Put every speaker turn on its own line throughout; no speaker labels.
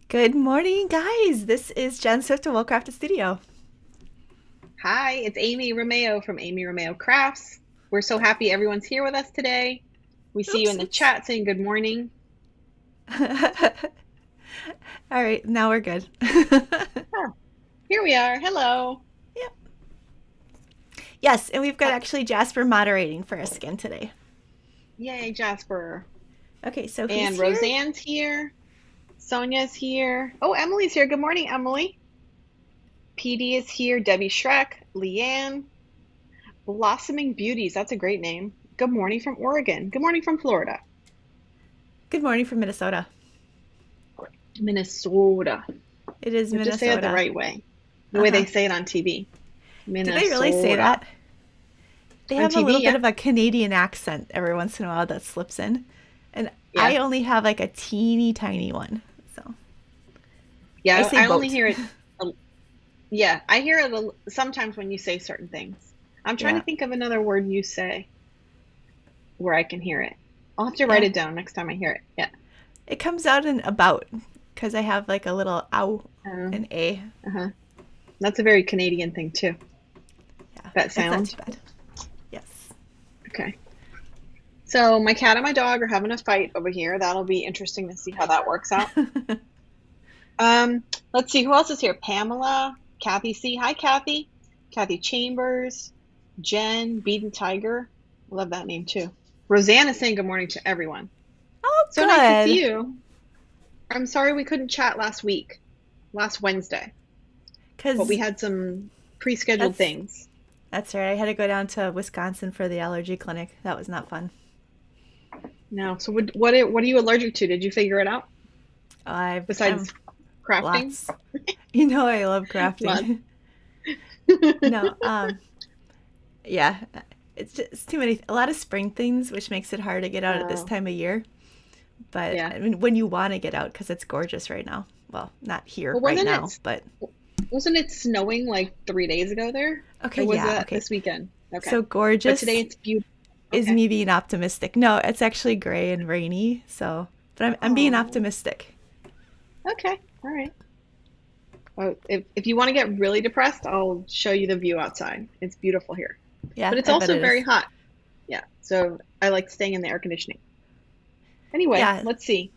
Good morning, guys. This is Jen Swift of Wellcrafted Studio.
Hi, it's Amy Romeo from Amy Romeo Crafts. We're so happy everyone's here with us today. We see you
Oops,
in the
oops.
chat saying good morning.
All right, now we're good.
Oh, here we are. Hello.
Yep. Yes, and we've got
Uh,
actually Jasper moderating for us again today.
Yay, Jasper.
Okay, so who's
And
here?
Roseanne's here. Sonia's here. Oh, Emily's here. Good morning, Emily. PD is here. Debbie Shrek. Leanne. Blossoming Beauties. That's a great name. Good morning from Oregon. Good morning from Florida.
Good morning from Minnesota.
Minnesota.
It is
You have to say it the
Minnesota.
right way. The way
Uh-huh.
they say it on TV.
Do they really say
Minnesota.
that? They
On
have a little
TV,
bit
yeah.
of a Canadian accent every once in a while that slips in. And
Yeah.
I only have like a teeny tiny one. So I
Yeah,
say
I only
boat.
hear it. Yeah, I hear it sometimes when you say certain things. I'm trying to
Yeah.
think of another word you say where I can hear it. I'll have to write
Yeah.
it down next time I hear it. Yeah.
It comes out in about because I have like a little ow
Uh,
and a.
uh-huh. That's a very Canadian thing too.
Yeah,
That
it's not
sound.
too bad. Yes.
Okay. So my cat and my dog are having a fight over here. That'll be interesting to see how that works out. Let's see who else is here. Pamela, Kathy C. Hi, Kathy. Kathy Chambers, Jen, Beaten Tiger. Love that name too. Rosanna saying good morning to everyone.
Oh,
So nice to see
good.
you. I'm sorry we couldn't chat last week, last Wednesday, but we
Because
had some pre-scheduled
that's
things.
that's right. I had to go down to Wisconsin for the allergy clinic. That was not fun.
No, so what are you allergic to? Did you figure it out
I'm
besides crafting?
lots. You know I love
Lots.
crafting. No, yeah, it's just too many. A lot of spring things, which makes it hard to get out at this
Oh,
time of year. But
yeah.
I mean, when you want to get out, because it's gorgeous right now. Well, not here
Well,
right now, but
wasn't it snowing like 3 days ago there?
okay,
Or was
yeah,
that
okay.
this weekend? Okay.
So
But today
gorgeous
it's beautiful.
is
Okay.
me being optimistic. No, it's actually gray and rainy. So, but I'm being
Oh,
optimistic.
okay. All right. Well, if you want to get really depressed, I'll show you the view outside. It's beautiful here.
Yeah,
But it's
I bet
also
it
very
is.
hot. Yeah. So I like staying in the air conditioning. Anyway,
Yeah.
let's see.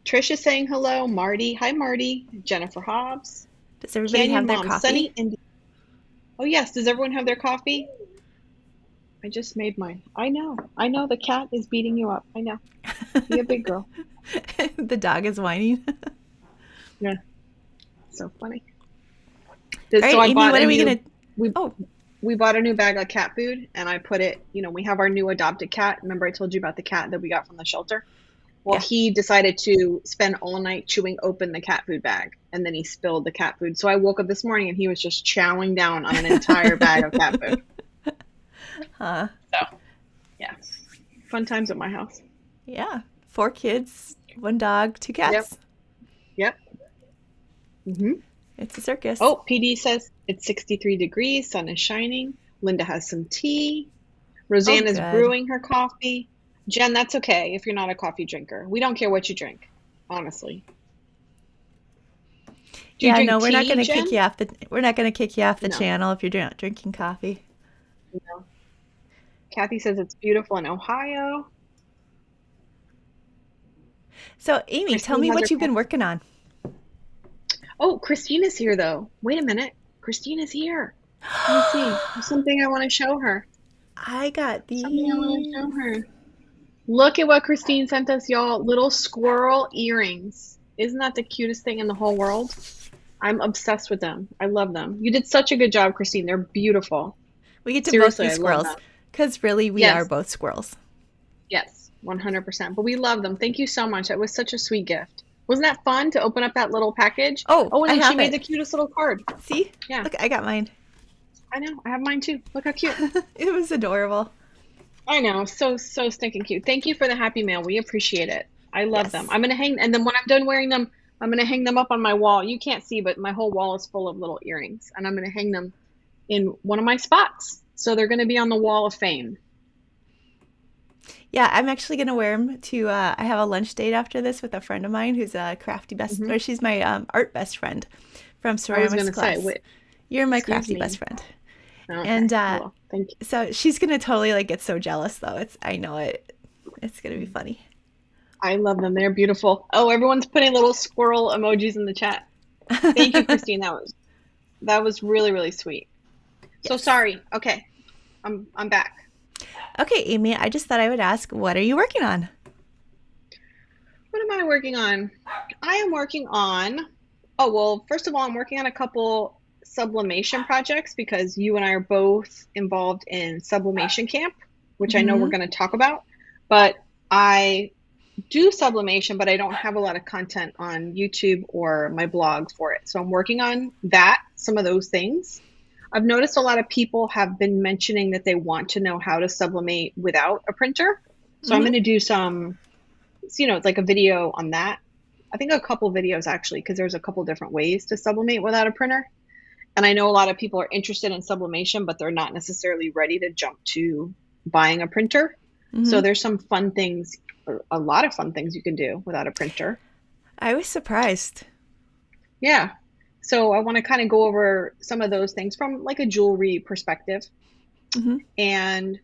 Trish is saying hello. Marty. Hi, Marty. Jennifer Hobbs.
Does everybody
Canyon
have their
Mom.
coffee?
Sunny Indy. Oh, yes. Does everyone have their coffee? I just made mine. I know. I know the cat is beating you up. I know. Be a big girl.
The dog is whining.
Yeah. So funny.
All
So
right,
I
Amy,
bought
what
a
are we
new,
gonna?
we
Oh,
we bought a new bag of cat food and I put it, we have our new adopted cat. Remember I told you about the cat that we got from the shelter? Well,
yeah.
he decided to spend all night chewing open the cat food bag and then he spilled the cat food. So I woke up this morning and he was just chowing down on an entire bag of cat food.
Huh.
So, yeah, fun times at my house.
Yeah. Four kids, one dog, two
Yep,
cats.
yep. Hmm.
It's a circus.
Oh, PD says it's 63 degrees, sun is shining. Linda has some tea.
Oh,
Roseanne is
good.
brewing her coffee. Jen, that's okay if you're not a coffee drinker. We don't care what you drink, honestly. Do you
Yeah,
drink
no,
tea, Jen?
we're not gonna kick you off the
No,
channel if you're drinking coffee.
no. Kathy says it's beautiful in Ohio.
So, Amy, tell
Christine
me
has her
what you've been
coffee.
working on.
Oh, Christina's here though. Wait a minute. Christina's here. Let me see. There's something I want to show her.
I got
Something I want to
these.
show her. Look at what Christine sent us, y'all. Little squirrel earrings. Isn't that the cutest thing in the whole world? I'm obsessed with them. I love them. You did such a good job, Christine. They're beautiful.
We get to both
Seriously,
be
I love
squirrels,
them.
because really we are
Yes,
both squirrels.
yes, 100%. But we love them. Thank you so much. That was such a sweet gift. Wasn't that fun to open up that little package?
Oh,
Oh, and
I
then she
have
made
it.
the cutest little card.
See?
Yeah,
Look, I got mine.
I know. I have mine too. Look how cute.
It was adorable.
I know. So, so stinking cute. Thank you for the happy mail. We appreciate it. I love them.
Yes.
I'm going to hang, and then when I'm done wearing them, I'm going to hang them up on my wall. You can't see, but my whole wall is full of little earrings, and I'm going to hang them in one of my spots. So they're going to be on the wall of fame.
Yeah, I'm actually gonna wear them to. I have a lunch date after this with a friend of mine who's a crafty best,
Hmm.
or she's my art best friend from
I was
ceramics
gonna say,
class.
wait,
You're my
excuse
crafty best
me.
friend,
Okay,
and
well, thank you.
so she's gonna totally like get so jealous though. I know it. It's gonna be funny.
I love them. They're beautiful. Oh, everyone's putting little squirrel emojis in the chat. Thank you, Christine. That was really, really sweet. So
Yes.
sorry. Okay, I'm back.
Okay, Amy. I just thought I would ask, what are you working on?
What am I working on? I am working on, oh, well, first of all, I'm working on a couple sublimation projects because you and I are both involved in sublimation camp, which I know we're
Hmm.
going to talk about. But I do sublimation, but I don't have a lot of content on YouTube or my blog for it. So I'm working on that, some of those things. I've noticed a lot of people have been mentioning that they want to know how to sublimate without a printer. So I'm
Hmm.
going to do some, it's like a video on that. I think a couple videos actually, because there's a couple different ways to sublimate without a printer. And I know a lot of people are interested in sublimation, but they're not necessarily ready to jump to buying a printer. So
Hmm.
there's some fun things, or a lot of fun things you can do without a printer.
I was surprised.
Yeah. So I want to kind of go over some of those things from like a jewelry perspective.
Hmm.
And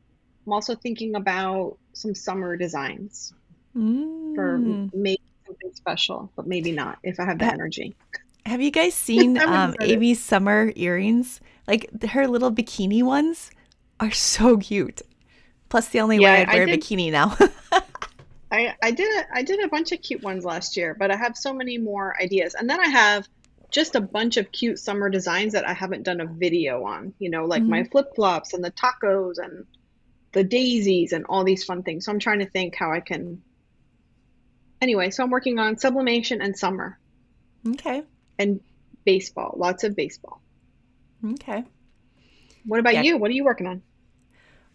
I'm also thinking about some summer designs for
Mm.
maybe something special, but maybe not if I have the
Ha-
energy.
have you guys seen
I'm excited.
Amy's summer earrings? Like her little bikini ones are so cute. Plus, the only way
Yeah,
I'd
I
wear a
did.
bikini now.
I did a bunch of cute ones last year, but I have so many more ideas. And then I have just a bunch of cute summer designs that I haven't done a video on, like my
Hmm.
flip-flops and the tacos and the daisies and all these fun things. So I'm trying to think how I can. Anyway, so I'm working on sublimation and summer
Okay.
and baseball, lots of baseball.
Okay.
What about
Yeah.
you? What are you working on?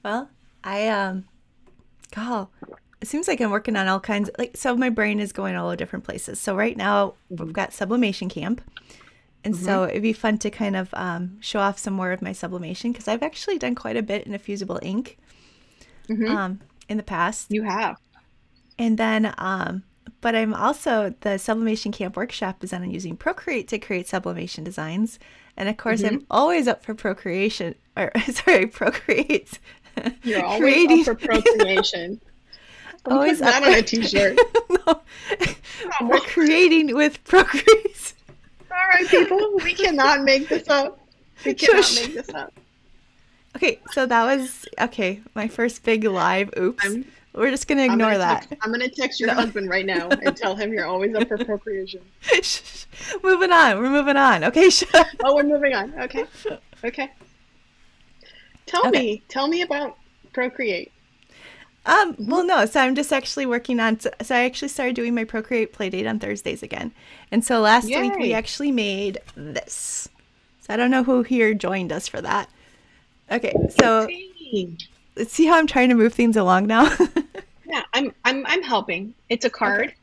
Well, I God, it seems like I'm working on all kinds like so my brain is going all over different places. So right now we've
Hmm.
got sublimation camp. And
Hmm.
so it'd be fun to kind of show off some more of my sublimation because I've actually done quite a bit in a fusible ink
Hmm.
in the past.
You have.
And then, but I'm also the sublimation camp workshop is on using Procreate to create sublimation designs. And of course, I'm
Hmm.
always up for Procreation, or sorry, Procreate,
You're always up
creating,
for procreation. I'm
always
putting
up
that
for,
on a t-shirt.
no,
Come
for
on.
creating with Procreate.
All right, people, we cannot make this up. We cannot
Shush.
make this up.
Okay, so that was okay. My first big live. Oops.
I'm
We're just gonna
I'm
ignore
gonna text
that.
I'm gonna text your
No.
husband right now and tell him you're always up for procreation.
Moving on. We're moving on. Okay, sure.
Oh, we're moving on. Okay. Okay. Tell
Okay.
me. Tell me about Procreate.
Well,
Hmm.
no. So I'm just actually working on. So I actually started doing my Procreate Playdate on Thursdays again, and so last week we
Yay.
actually made this. So I don't know who here joined us for that. Okay, so
Christine.
let's see how I'm trying to move things along now.
Yeah, I'm helping. It's a
Okay.
card.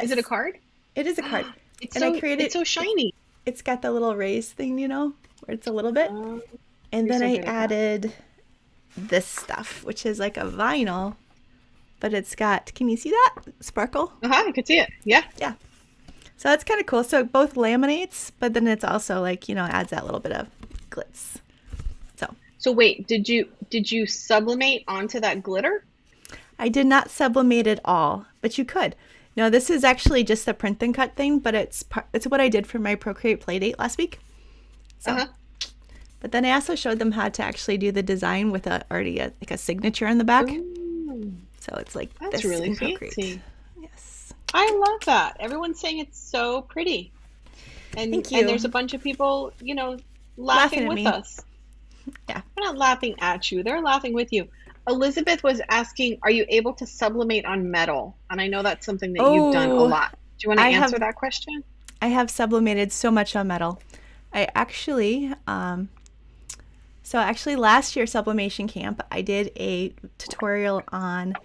Is it a
Yes,
card?
it is a card,
It's
and I
so
created.
it's so shiny.
It's got the little raised thing, where it's a little bit,
Um,
and
you're
then
so
I
good at that.
added this stuff, which is like a vinyl, but it's got, can you see that? Sparkle?
Uh-huh, I could see it. Yeah.
Yeah. So that's kind of cool. So it both laminates, but then it's also like, adds that little bit of glitz. So
So wait, did you sublimate onto that glitter?
I did not sublimate it all, but you could. No, this is actually just the print and cut thing, but it's what I did for my Procreate Playdate last week. So,
Uh-huh.
but then I also showed them how to actually do the design with like a signature on the back.
Ooh,
So it's like
that's
this
really
in Procreate.
fancy.
Yes.
I love that. Everyone's saying it's so pretty. And
Thank
and there's a
you.
bunch of people,
Laughing
laughing
at
with
me.
us.
Yeah.
They're not laughing at you. They're laughing with you. Elizabeth was asking, are you able to sublimate on metal? And I know that's something that you've done a
Oh,
lot. Do you want to
I
answer
have
that question?
I have sublimated so much on metal. I actually so actually last year sublimation camp I did a tutorial on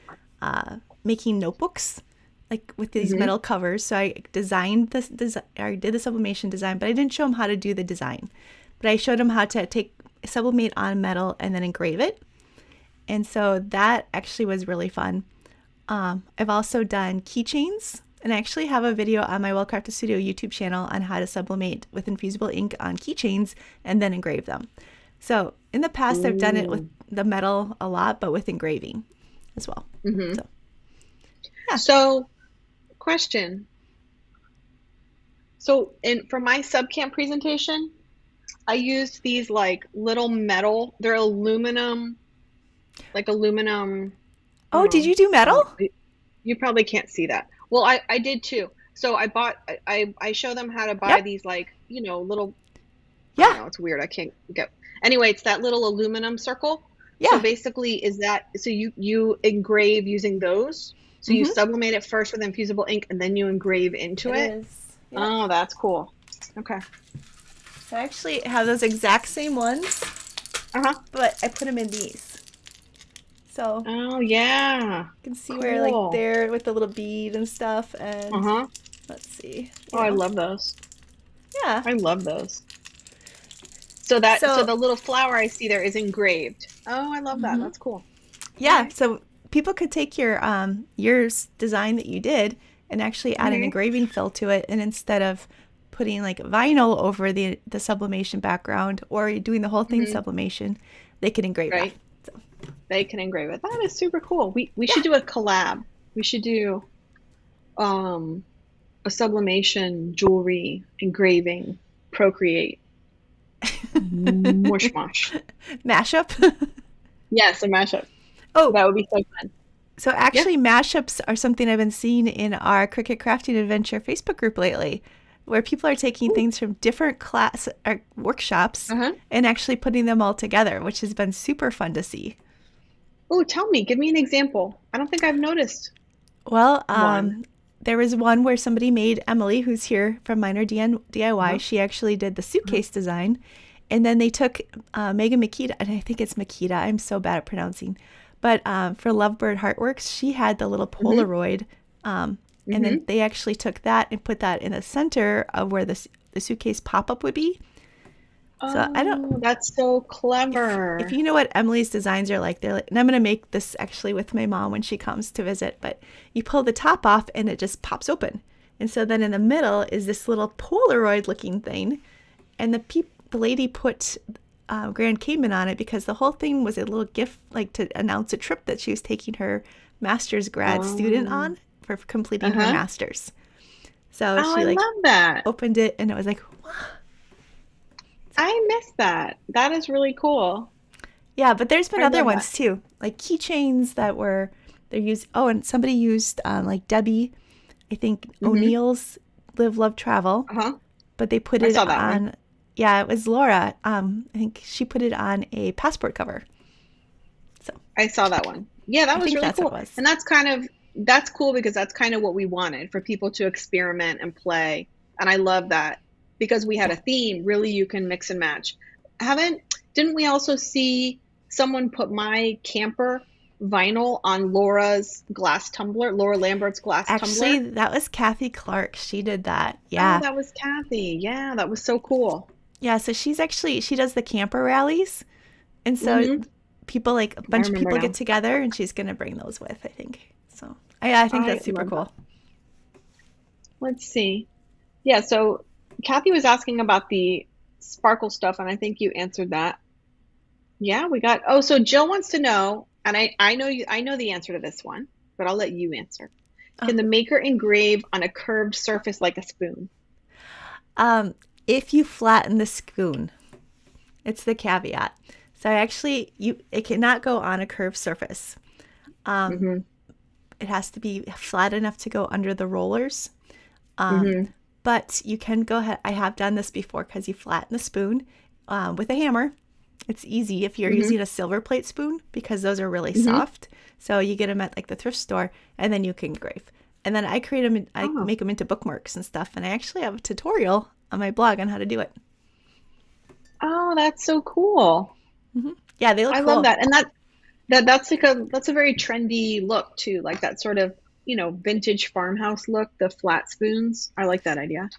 making notebooks like with these
Hmm.
metal covers. So I designed this I did the sublimation design, but I didn't show them how to do the design. But I showed them how to take sublimate on metal and then engrave it. And so that actually was really fun. I've also done keychains, and I actually have a video on my Well Crafted Studio YouTube channel on how to sublimate with infusible ink on keychains and then engrave them. So in the past, I've done it with
Ooh.
the metal a lot, but with engraving as well.
Hmm.
So yeah.
So, question. So, in for my subcamp presentation, I used these like little metal, they're aluminum, like aluminum.
Oh, did you do metal?
Oh, you probably can't see that. Well, I did too. So I bought, I show them how to buy
Yep.
these like, little, I don't
Yeah.
know, it's weird. I can't get, anyway, it's that little aluminum circle. So
Yeah.
basically so you engrave using those. So you
Mm-hmm.
sublimate it first with infusible ink and then you engrave into
It
it.
is. Yep.
Oh, that's cool. Okay.
So I actually have those exact same ones,
Uh-huh.
but I put them in these. So
Oh, yeah.
you can see where like
Cool.
there with the little bead and stuff. And
Uh-huh.
let's see,
Oh, I love those.
yeah.
I love those. So
So
the little flower I see there is engraved. Oh, I love that.
mhm.
That's cool.
Yeah.
Okay.
So people could take your design that you did and actually add an
Hmm.
engraving fill to it, and instead of putting like vinyl over the sublimation background or doing the whole thing
Hmm.
sublimation, they could engrave that.
Right.
So
They can engrave it. That is super cool. We
yeah.
should do a collab. We should do um a sublimation jewelry engraving procreate mush mush.
Mashup.
Yes, a mashup.
Oh,
That would be so fun.
so
Yeah.
actually, mashups are something I've been seeing in our Cricut Crafting Adventure Facebook group lately, where people are taking
Ooh.
things from different class or workshops
Uh-huh.
and actually putting them all together, which has been super fun to see.
Oh, tell me, give me an example. I don't think I've noticed
Well,
one.
there was one where somebody made Emily, who's here from Minor DIY.
Uh-huh.
She actually did the
Uh-huh.
suitcase design, and then they took Megan Makita, and I think it's Makita. I'm so bad at pronouncing, but for Lovebird Heartworks, she had the little
Mm-hmm.
Polaroid, and then
Mm-hmm.
they actually took that and put that in the center of where the suitcase pop up would be. So I don't
Oh, that's so
if
clever.
you know what Emily's designs are like, they're like, and I'm gonna make this actually with my mom when she comes to visit, but you pull the top off and it just pops open. And so then in the middle is this little Polaroid looking thing, and the lady put Grand Cayman on it because the whole thing was a little gift, like to announce a trip that she was taking her master's grad student
Oh.
on for completing her
Uh-huh.
master's. So
Oh, I
she like
love that.
opened it and it was like, wow.
I miss that. That is really cool.
Yeah, but there's been
I
other
love that.
ones too, like keychains that were they used. Oh, and somebody used like Debbie, I think
Mm-hmm.
O'Neill's Live Love Travel,
Uh-huh.
but they put
I
it
saw that one.
on. Yeah, it was Laura. I think she put it on a passport cover. So
I saw that one. Yeah, that
I
was
think
really
that's what it
cool.
was.
And that's cool because that's kind of what we wanted for people to experiment and play. And I love that because we had
Yeah,
a theme. Really, you can mix and match. Haven't didn't we also see someone put my camper vinyl on Laura's glass tumbler, Laura Lambert's glass
actually,
tumbler?
that was Kathy Clark. She did that.
Oh,
Yeah,
that was Kathy. Yeah, that was so cool.
yeah. So she does the camper rallies, and so
Hmm.
people like a
I
bunch of
remember
people get
now.
together, and she's gonna bring those with. I think so. I think
I
that's super
love that.
cool.
Let's see. Yeah, so Kathy was asking about the sparkle stuff, and I think you answered that. Yeah, we got. Oh, so Jill wants to know, and I know the answer to this one, but I'll let you answer.
Oh,
Can the maker engrave on a curved surface like a spoon?
um, if you flatten the spoon, it's the caveat. So actually, it cannot go on a curved surface. Um,
Mm-hmm.
it has to be flat enough to go under the rollers. Um,
Mm-hmm.
but you can go ahead. I have done this before because you flatten the spoon with a hammer. It's easy if you're
Mm-hmm.
using a silver plate spoon because those are really
Mm-hmm.
soft. So you get them at like the thrift store, and then you can engrave. And then I create them. I
Oh,
make them into bookmarks and stuff. And I actually have a tutorial on my blog on how to do it.
oh, that's so cool.
Yeah, they look
I love
cool.
that. And that's a very trendy look too, like that sort of, vintage farmhouse look, the flat spoons. I like that idea.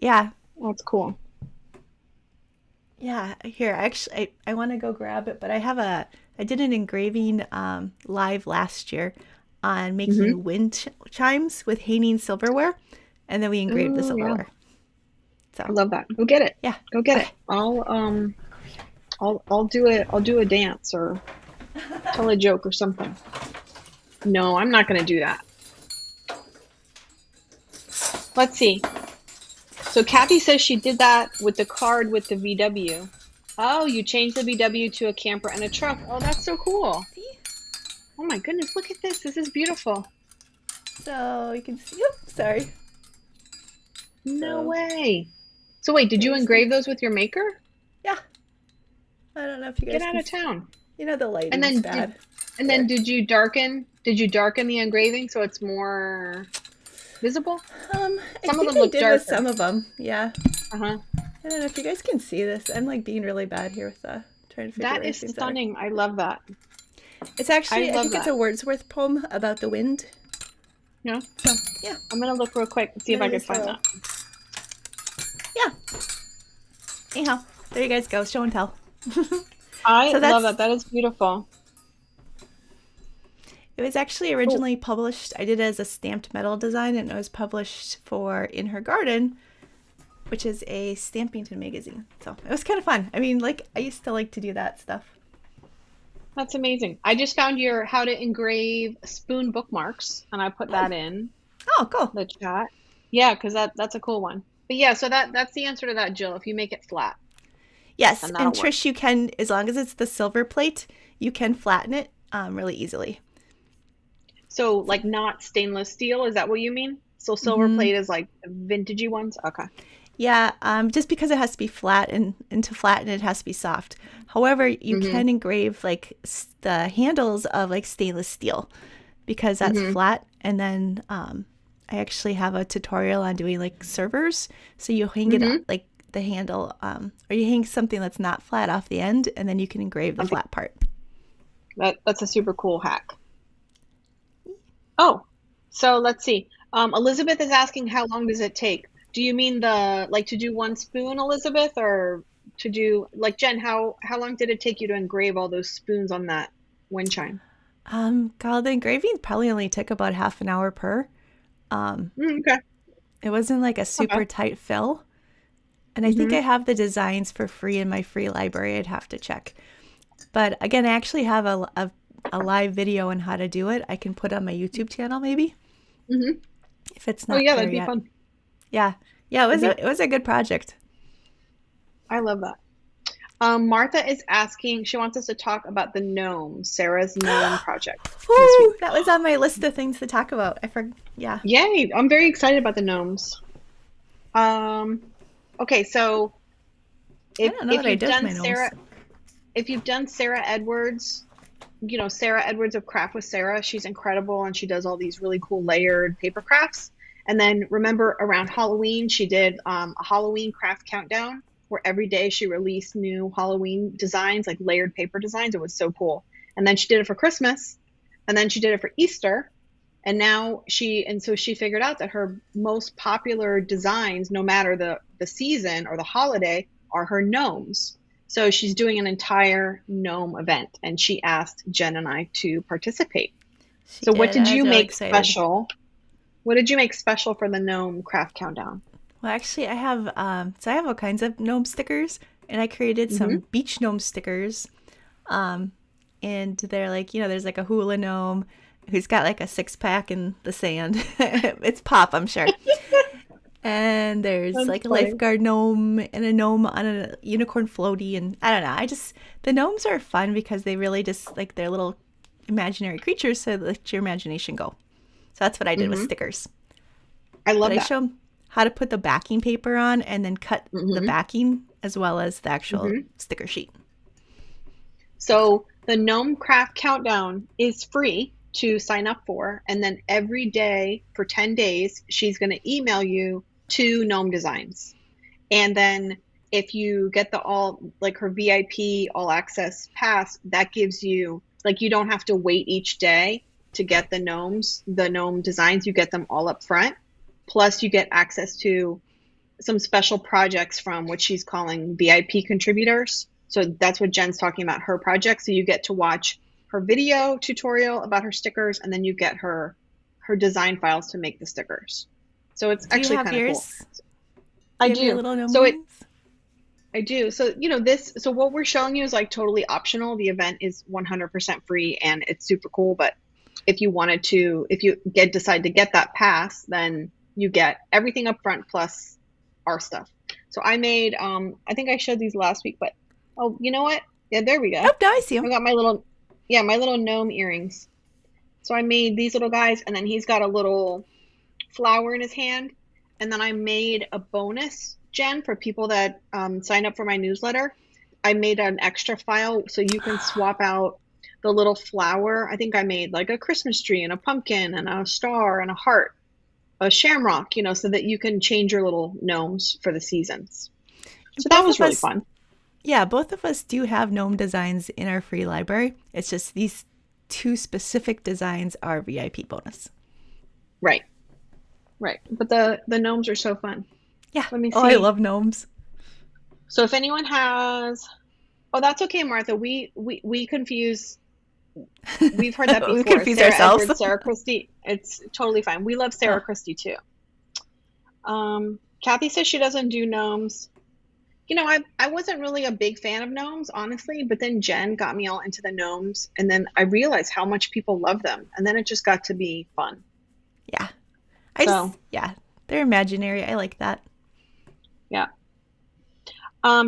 Yeah,
That's cool.
yeah. Here, actually, I want to go grab it, but I have I did an engraving live last year on
Mm-hmm.
making wind chimes with hanging silverware, and then we engraved the
Oh yeah.
silverware.
I
So
love that. Go get it.
yeah,
Go get it.
okay.
I'll do it. I'll do a dance or tell a joke or something. No, I'm not gonna do that. Let's see. So Kathy says she did that with the card with the VW. Oh, you changed the VW to a camper and a truck. Oh, that's so cool.
See,
Oh my goodness, look at this. This is beautiful.
so you can see. Oops, sorry.
No
So
way. So wait, did you
there's the
engrave those with your maker?
yeah. I don't know if you
Get
guys
out
can.
of town.
You know the
And
lighting's
then did
bad
and then
there.
did you darken the engraving so it's more visible?
I
Some of
think
them
I
look
did with
darker.
some of them. Yeah.
Uh-huh.
I don't know if you guys can see this. I'm like being really bad here with trying to figure
That
where
is
things are.
stunning. I love that.
It's
I
actually, I
love
think it's a
that.
Wordsworth poem about the wind.
Yeah.
So yeah,
I'm gonna look real quick and see
I'm
if
gonna
I can
use the
find
little
that.
yeah. Anyhow, there you guys go. Show and tell.
I
So
love
that's
that. That is beautiful.
it was actually
Oh,
originally published. I did it as a stamped metal design, and it was published for In Her Garden, which is a Stampington magazine. So it was kind of fun. I mean, like I used to like to do that stuff.
that's amazing. I just found your how to engrave spoon bookmarks, and I put
Hmm.
that in
Oh, cool.
the chat. Yeah, because that's a cool one. But yeah, so that's the answer to that, Jill. If you make it flat,
Yes,
then
and
that'll work.
Trish, you can, as long as it's the silver plate, you can flatten it really easily.
So
So,
like not stainless steel, is that what you mean? So silver
hmm,
plate is like vintagey ones? Okay.
yeah, just because it has to be flat and to flatten it has to be soft. However, you
Mm-hmm.
can engrave like the handles of like stainless steel because that's
Mm-hmm.
flat. And then I actually have a tutorial on doing like servers. So you hang it up
Mm-hmm.
like the handle, or you hang something that's not flat off the end, and then you can engrave the
Something
flat part.
that's a super cool hack. Oh, so let's see. Elizabeth is asking how long does it take? Do you mean the like to do one spoon, Elizabeth, or to do like Jen, how long did it take you to engrave all those spoons on that wind chime?
God, the engraving probably only took about half an hour per. Um,
Okay.
it wasn't like a
Okay.
super tight fill. And I think I
Mm-hmm.
have the designs for free in my free library. I'd have to check. But again, I actually have a live video on how to do it. I can put on my YouTube channel maybe
Mm-hmm.
if it's
Oh
not
yeah,
there
that'd be
yet.
fun.
Yeah. Yeah,
That'd be
it was a good project.
I love that. Martha is asking, she wants us to talk about the gnome, Sarah's gnome project this week.
Woo! That was on my list of things to talk about. I forgot. Yeah.
Yay, I'm very excited about the gnomes. Um, okay, so
I
if
don't know
if
what I
you've
did with
done
my nose.
Sarah Edwards, Sarah Edwards of Craft with Sarah, she's incredible and she does all these really cool layered paper crafts. And then remember around Halloween, she did a Halloween craft countdown where every day she released new Halloween designs, like layered paper designs. It was so cool. And then she did it for Christmas, and then she did it for Easter. And so she figured out that her most popular designs, no matter the season or the holiday, are her gnomes. So she's doing an entire gnome event, and she asked Jen and I to participate.
She
So what
did.
did
I was
you
really
make
excited.
special? What did you make special for the gnome craft countdown?
Well, actually, I have I have all kinds of gnome stickers, and I created
Mm-hmm.
some beach gnome stickers. Um, and they're like, there's like a hula gnome who's got like a six pack in the sand. It's Pop, I'm sure. And there's
That's
like a
funny.
lifeguard gnome and a gnome on a unicorn floaty, and I don't know. The gnomes are fun because they really just like they're little imaginary creatures, so let your imagination go. So that's what I did with
Mm-hmm.
stickers.
I
But
love
I
that.
show them how to put the backing paper on and then cut the
Mm-hmm.
backing as well as the actual
Mm-hmm.
sticker sheet.
So the Gnome Craft Countdown is free to sign up for, and then every day for 10 days, she's going to email you two gnome designs. And then if you get the all like her VIP all access pass, that gives you like you don't have to wait each day to get the gnome designs, you get them all up front. Plus you get access to some special projects from what she's calling VIP contributors. So that's what Jen's talking about, her project. So you get to watch her video tutorial about her stickers, and then you get her design files to make the stickers. So it's
Do you
actually
have
kind of cool.
yours? Do
I
you have your
do.
little gnome
So it
earrings?
I do. So, so what we're showing you is like totally optional. The event is 100% free and it's super cool. But if you decide to get that pass, then you get everything up front plus our stuff. So I made, I think I showed these last week, but oh, you know what? Yeah, there we go.
Oh, no, I see
I
them.
got my little gnome earrings. So I made these little guys, and then he's got a little flower in his hand. And then I made a bonus, Jen, for people that sign up for my newsletter. I made an extra file so you can swap out the little flower. I think I made like a Christmas tree and a pumpkin and a star and a heart, a shamrock, so that you can change your little gnomes for the seasons. So that
Both
was
of
really
us,
fun.
yeah, both of us do have gnome designs in our free library. It's just these two specific designs are VIP bonus.
Right, right. But the gnomes are so fun.
Yeah.
Let me
Oh, I
see.
love gnomes.
So if anyone has, oh, that's okay, Martha. We confuse. We've heard that
We
before.
confuse
Sarah
ourselves.
Edwards, Sarah Christie. It's totally fine. We love
Oh,
Sarah Christie too. Kathy says she doesn't do gnomes. I wasn't really a big fan of gnomes, honestly, but then Jen got me all into the gnomes, and then I realized how much people love them, and then it just got to be fun.
yeah.
So,
Yeah, they're imaginary. I like that.
yeah.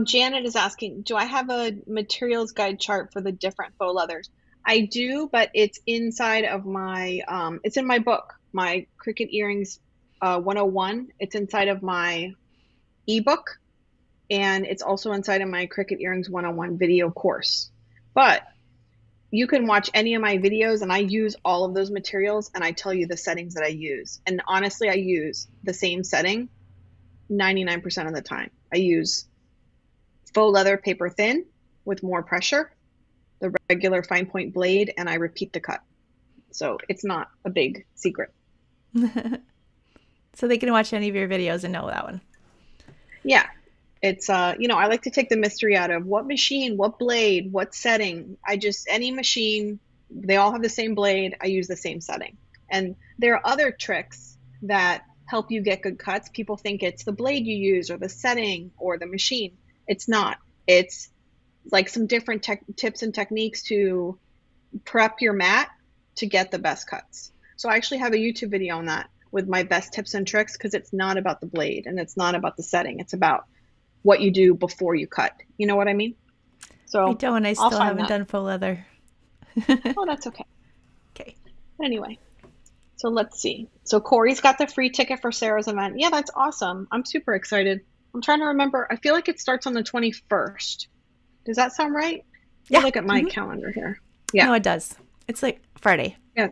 Janet is asking, do I have a materials guide chart for the different faux leathers? I do, but it's inside of it's in my book, my Cricut Earrings 101. It's inside of my ebook, and it's also inside of my Cricut Earrings 101 video course. But you can watch any of my videos, and I use all of those materials, and I tell you the settings that I use. And honestly, I use the same setting 99% of the time. I use faux leather paper thin with more pressure, the regular fine point blade, and I repeat the cut. So it's not a big secret.
So they can watch any of your videos and know that one.
Yeah. It's I like to take the mystery out of what machine, what blade, what setting. Any machine, they all have the same blade. I use the same setting. And there are other tricks that help you get good cuts. People think it's the blade you use or the setting or the machine. It's not. It's like some different tips and techniques to prep your mat to get the best cuts. So I actually have a YouTube video on that with my best tips and tricks, because it's not about the blade and it's not about the setting. It's about what you do before you cut. You know what I mean?
I
So
don't. I
I'll
still
find
haven't
that.
done faux leather.
Oh, that's okay.
Okay.
But anyway, so let's see. So Corey's got the free ticket for Sarah's event. Yeah, that's awesome. I'm super excited. I'm trying to remember. I feel like it starts on the 21st. Does that sound right? Let me
Yeah.
look at my
Hmm.
calendar here. Yeah.
No, it does. It's like Friday.
Yeah.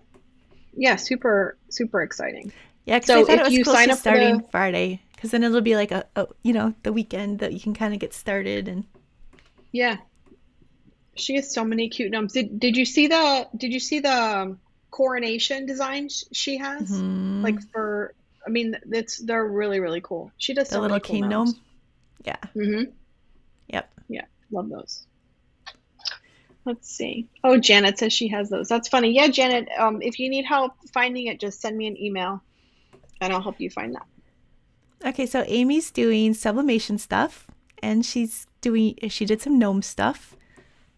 Yeah. Super, super exciting.
Yeah, because I
So
thought it
if
was
you
close
sign
to
up for
starting
the,
Friday. Because then it'll be like the weekend that you can kind of get started and.
yeah, she has so many cute gnomes. Did you see the coronation design she has? Like
Hmm.
I mean, they're really, really cool. She does
The
so
little
many cool
king gnome.
gnomes.
Yeah.
Mm-hmm.
Yep.
Yeah, love those. Let's see. Oh, Janet says she has those. That's funny. Yeah, Janet, if you need help finding it, just send me an email and I'll help you find that.
Okay, so Amy's doing sublimation stuff, and she did some gnome stuff.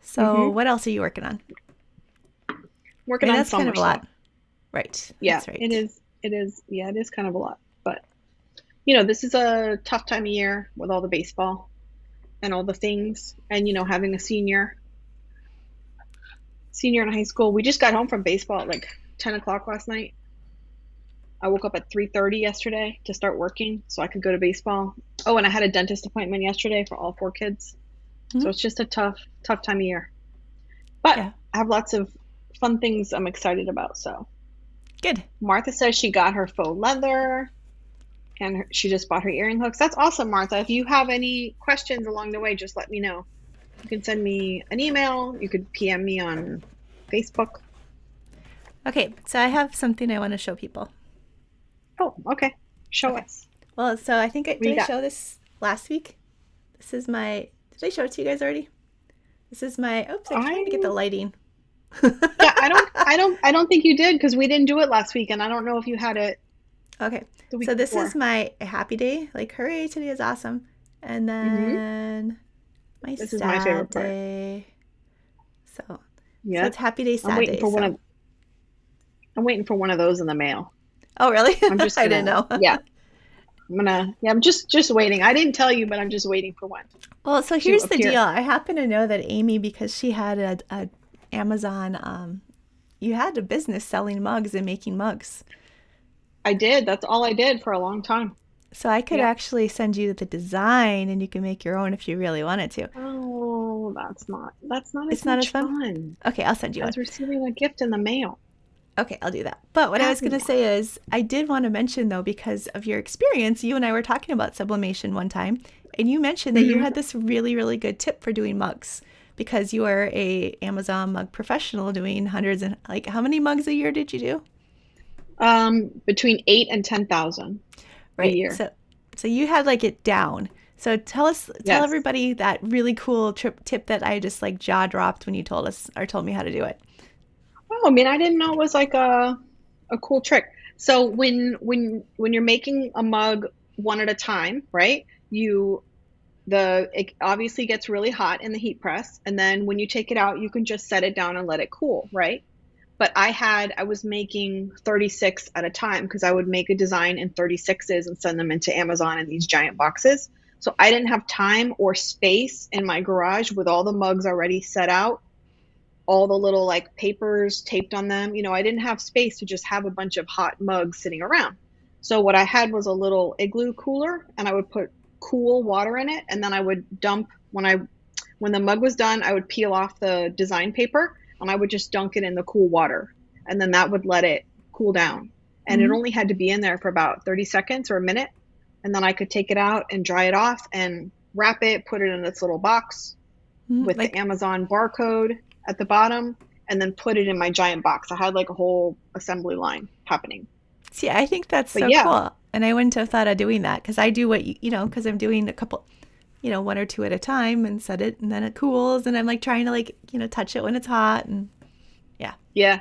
So
Mm-hmm.
what else are you working on? I
Working
mean,
on
that's kind
summer
of a
stuff.
lot. Right.
Yeah,
That's
it
right.
is. It is. Yeah, it is kind of a lot. But this is a tough time of year with all the baseball and all the things, and having a senior in high school. We just got home from baseball at like 10 o'clock last night. I woke up at 3:30 yesterday to start working so I could go to baseball. Oh, and I had a dentist appointment yesterday for all four kids. So
Hmm.
it's just a tough time of year. But
Yeah.
I have lots of fun things I'm excited about. So
Good.
Martha says she got her faux leather and she just bought her earring hooks. That's awesome, Martha. If you have any questions along the way, just let me know. You can send me an email. You could PM me on Facebook.
Okay, so I have something I want to show people.
Oh, okay. Show
Okay.
us.
Well, so I think
What do
did
you
I
got?
show this last week? This is my. Did I show it to you guys already? This is my, oops, I'm trying to get the
I
lighting.
Yeah, I don't think you did because we didn't do it last week, and I don't know if you had it
Okay,
the
so
week
this is
before.
my happy day, like hooray, today is awesome. And
Hmm.
then my
This is my
sad
favorite part.
day. So, so
Yeah,
it's happy day,
I'm
sad
waiting
day.
for one
So,
of I'm waiting for one of those in the mail.
oh really?
I'm just
I didn't
gonna,
know.
yeah, yeah, I'm just waiting. I didn't tell you, but I'm just waiting for one
Well, so
to
here's the deal.
appear.
I happen to know that Amy, because she had a Amazon, you had a business selling mugs and making mugs.
I did. That's all I did for a long time.
So I could
Yep.
actually send you the design and you can make your own if you really wanted to.
Oh, that's not
It's
as
not as
much
fun?
fun
Okay, I'll send you one.
as receiving a gift in the mail.
Okay, I'll do that. But what I was
That's
going to
more.
say is, I did want to mention though, because of your experience, you and I were talking about sublimation one time, and you mentioned that you
Hmm.
had this really, really good tip for doing mugs because you are a Amazon mug professional doing hundreds and like how many mugs a year did you do?
Between 8 and 10,000 a
Right.
year.
So you had like it down. So tell
Yes.
everybody that really cool tip that I just like jaw dropped when you told us or told me how to do it.
Oh, I mean, I didn't know it was like a cool trick. So when you're making a mug one at a time, right? You the it obviously gets really hot in the heat press, and then when you take it out, you can just set it down and let it cool, right? But I was making 36 at a time because I would make a design in 36s and send them into Amazon in these giant boxes. So I didn't have time or space in my garage with all the mugs already set out, all the little like papers taped on them. I didn't have space to just have a bunch of hot mugs sitting around. So what I had was a little igloo cooler, and I would put cool water in it, and then I would dump when the mug was done, I would peel off the design paper and I would just dunk it in the cool water. And then that would let it cool down. And it
Mm-hmm.
only had to be in there for about 30 seconds or a minute. And then I could take it out and dry it off and wrap it, put it in its little box
Mm-hmm.
with the
Like,
Amazon barcode at the bottom, and then put it in my giant box. I had like a whole assembly line happening.
see, I think that's
But
so
yeah,
cool. And I wouldn't have thought of doing that because I do what because I'm doing a couple, one or two at a time and set it and then it cools and I'm like trying to like, touch it when it's hot and yeah.
yeah,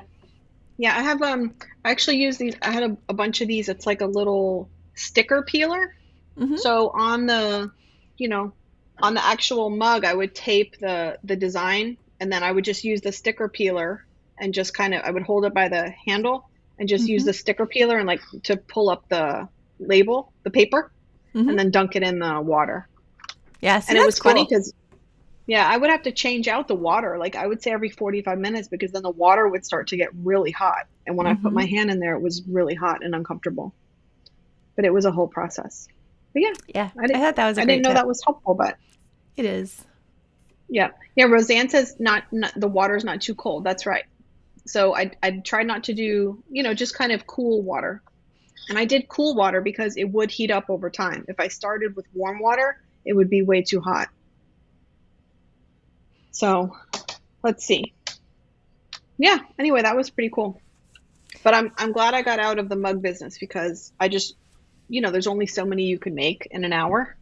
yeah. I actually use these. I had a bunch of these. It's like a little sticker peeler.
Mm-hmm.
So you know, on the actual mug, I would tape the design, and then I would just use the sticker peeler and just kind of I would hold it by the handle and just use
Mm-hmm.
the sticker peeler and like to pull up the label, the paper, and
Mm-hmm.
then dunk it in the water.
Yeah, see,
And it
that's
was funny
cool.
because yeah, I would have to change out the water. Like I would say every 45 minutes because then the water would start to get really hot. And when I put
Mm-hmm.
my hand in there, it was really hot and uncomfortable. But it was a whole process. But yeah,
Yeah,
I
I
didn't
thought that was a
I didn't
great
know
tip.
that was helpful, but
It is.
yeah. Yeah, Roseanne says not the water's not too cold. That's right. So I tried not to do, just kind of cool water. And I did cool water because it would heat up over time. If I started with warm water, it would be way too hot. So let's see. Yeah, anyway, that was pretty cool. But I'm glad I got out of the mug business because I just, there's only so many you can make in an hour,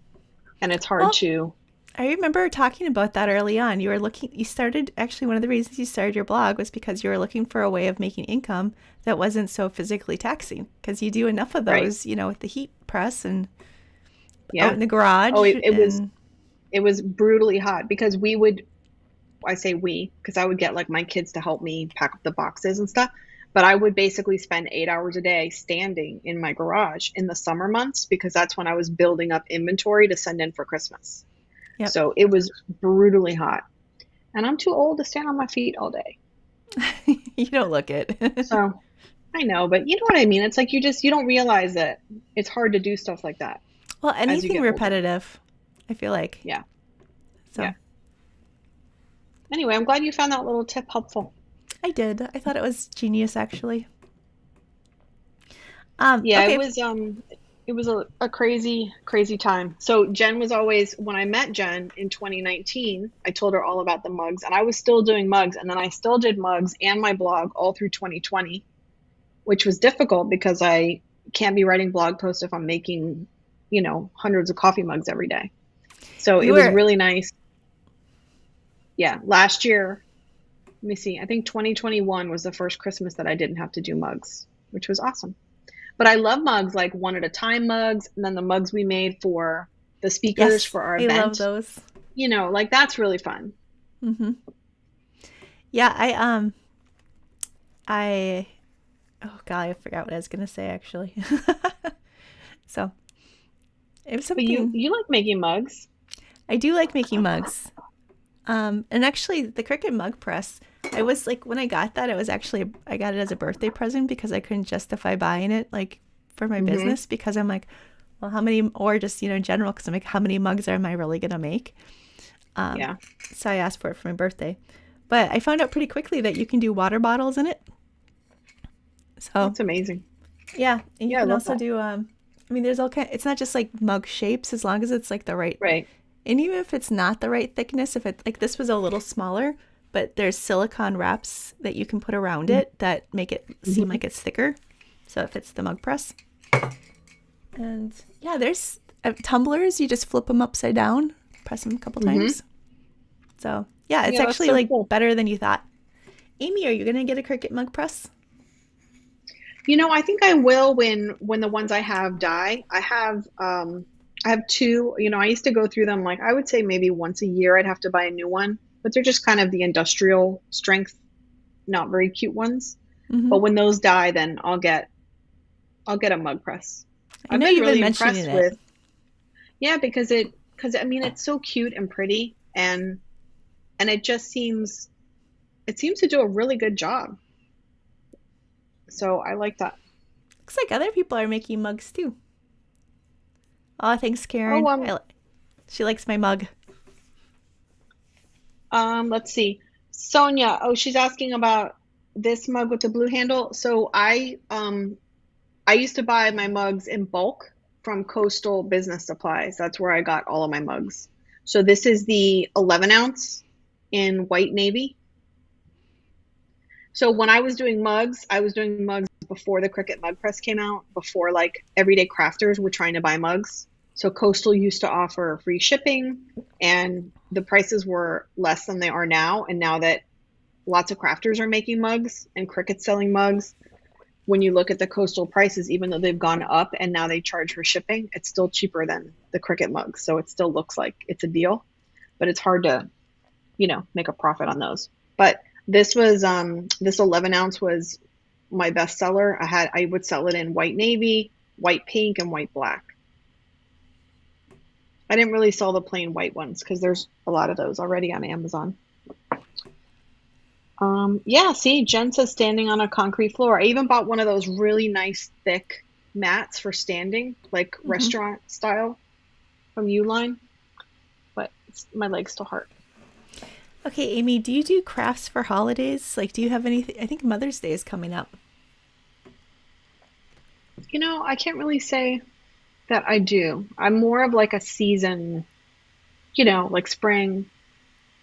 and it's hard
Well,
to.
I remember talking about that early on. You started, actually, one of the reasons you started your blog was because you were looking for a way of making income that wasn't so physically taxing. Because you do enough of
Right.
those, with the heat press and out
Yeah.
in the
Oh,
garage. And
it was brutally hot because I say we, because I would get like my kids to help me pack up the boxes and stuff. But I would basically spend 8 hours a day standing in my garage in the summer months because that's when I was building up inventory to send in for Christmas.
yep,
So it was brutally hot. And I'm too old to stand on my feet all day.
you don't look it.
So I know, but you know what I mean? It's like you don't realize that it's hard to do stuff like that
Well,
as you
anything
get older.
repetitive, I feel like.
Yeah. Yeah.
So
Anyway, I'm glad you found that little tip helpful.
I did. I thought it was genius, actually.
Yeah,
Okay.
it was a crazy, crazy time. So Jen was always when I met Jen in 2019, I told her all about the mugs and I was still doing mugs and then I still did mugs and my blog all through 2020, which was difficult because I can't be writing blog posts if I'm making, hundreds of coffee mugs every day. So it
You
was
were
really nice. Yeah, last year, let me see, I think 2021 was the first Christmas that I didn't have to do mugs, which was awesome. But I love mugs, like one at a time mugs, and then the mugs we made for the speakers
Yes,
for our
I love
event.
those.
Like that's really fun.
Hmm. Yeah, I oh god, I forgot what I was gonna say actually. So it was
But you
something.
you like making mugs.
I do like making mugs. And actually, the Cricut mug press, I was like, when I got that, it was actually, I got it as a birthday present because I couldn't justify buying it like for my
Hmm.
business because I'm like, well, how many, or just, in general, because I'm like, how many mugs am I really going to make? Um,
Yeah,
so I asked for it for my birthday. But I found out pretty quickly that you can do water bottles in it. So
that's amazing.
yeah, and you
Yeah, I
can
love
also
that.
do, I mean, there's all kind, it's not just like mug shapes as long as it's like the right.
Right.
And even if it's not the right thickness, if it like this was a little smaller, but there's silicone wraps that you can put around it that make it seem
Hmm.
like it's thicker. So it fits the mug press. And yeah, there's tumblers. You just flip them upside down, press them a couple
Hmm.
times. So yeah, it's
Yeah, that's
actually
so
like
cool.
better than you thought. Amy, are you gonna get a Cricut mug press?
I think I will when the ones I have die. I have two. I used to go through them like I would say maybe once a year I'd have to buy a new one, but they're just kind of the industrial strength, not very cute ones.
Mm-hmm.
But when those die, then I'll get a mug press.
I
I've
know
been
you've been
really
mentioning
impressed
it.
with, yeah, because I mean it's so cute and pretty, and it seems to do a really good job. So I like that.
Looks like other people are making mugs too. Oh, thanks,
Oh,
Karen. She likes my mug.
let's see. Sonia, oh, she's asking about this mug with the blue handle. So I used to buy my mugs in bulk from Coastal Business Supplies. That's where I got all of my mugs. So this is the 11 ounce in white navy. So when I was doing mugs, I was doing mugs before the Cricut mug press came out, before like everyday crafters were trying to buy mugs. So Coastal used to offer free shipping and the prices were less than they are now. And now that lots of crafters are making mugs and Cricut's selling mugs, when you look at the Coastal prices, even though they've gone up and now they charge for shipping, it's still cheaper than the Cricut mugs. So it still looks like it's a deal, but it's hard to make a profit on those. But this 11 ounce was my best seller. I would sell it in white navy, white pink, and white black. I didn't really sell the plain white ones because there's a lot of those already on Amazon. Yeah, see, Jen says standing on a concrete floor. I even bought one of those really nice thick mats for standing, like
Mm-hmm.
restaurant style from Uline, but my legs still hurt.
Okay, Amy, do you do crafts for holidays? Like, do you have anything? I think Mother's Day is coming up.
I can't really say that I do. I'm more of like a season, like spring,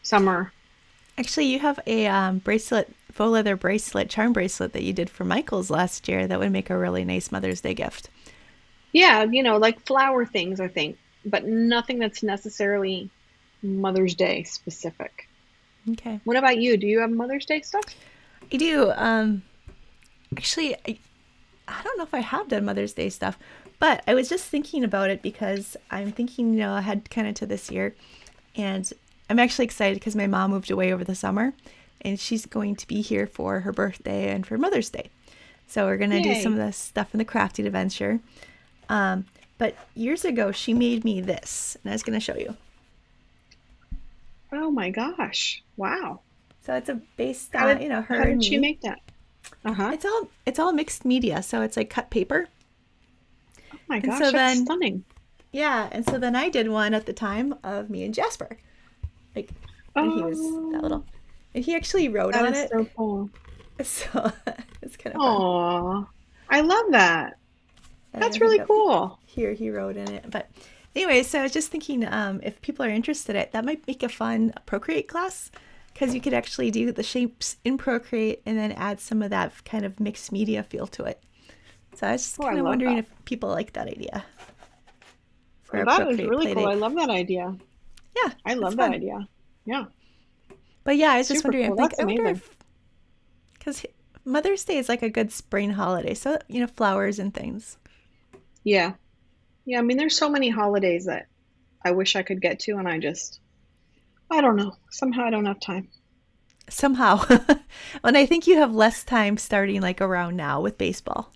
summer.
Actually, you have a bracelet, faux leather bracelet, charm bracelet that you did for Michael's last year that would make a really nice Mother's Day gift.
Yeah, like flower things, I think, but nothing that's necessarily Mother's Day specific.
Okay.
What about you? Do you have Mother's Day stuff?
I do. Actually, I don't know if I have done Mother's Day stuff, but I was just thinking about it because I'm thinking, ahead kind of to this year. And I'm actually excited because my mom moved away over the summer and she's going to be here for her birthday and for Mother's Day. So we're going to do some of
Yay.
the stuff in the crafting adventure. But years ago, she made me this, and I was going to show you.
Oh my gosh. Wow.
So it's a based
How
on,
did how
her and
did she
me.
make that? Uh-huh.
It's all mixed media, so it's like cut paper.
Oh my
And
gosh,
so
that's
then
stunning.
yeah, and so then I did one at the time of me and Jasper, like when he was that
Oh,
little, and he actually wrote
that
on
is
it,
so cool.
so it's kind of fun.
Oh, I love that.
And I
That's
think
really
up
cool.
here he wrote in it. But anyway, so I was just thinking, if people are interested, that might make a fun Procreate class because you could actually do the shapes in Procreate and then add some of that kind of mixed media feel to it. So I was just
Oh, I
kind of
love
wondering
that.
if people like that idea for
Well,
a
that is
Procreate
really cool. I
playdate.
love that idea.
Yeah,
I
it's
love that
fun.
idea. Yeah.
But yeah, I was just
Super
wondering. I'm
cool.
like,
That's
I wonder
amazing.
if because Mother's Day is like a good spring holiday, so flowers and things.
Yeah. Yeah, I mean, there's so many holidays that I wish I could get to, and I don't know. Somehow I don't have time.
Somehow. And I think you have less time starting like around now with baseball.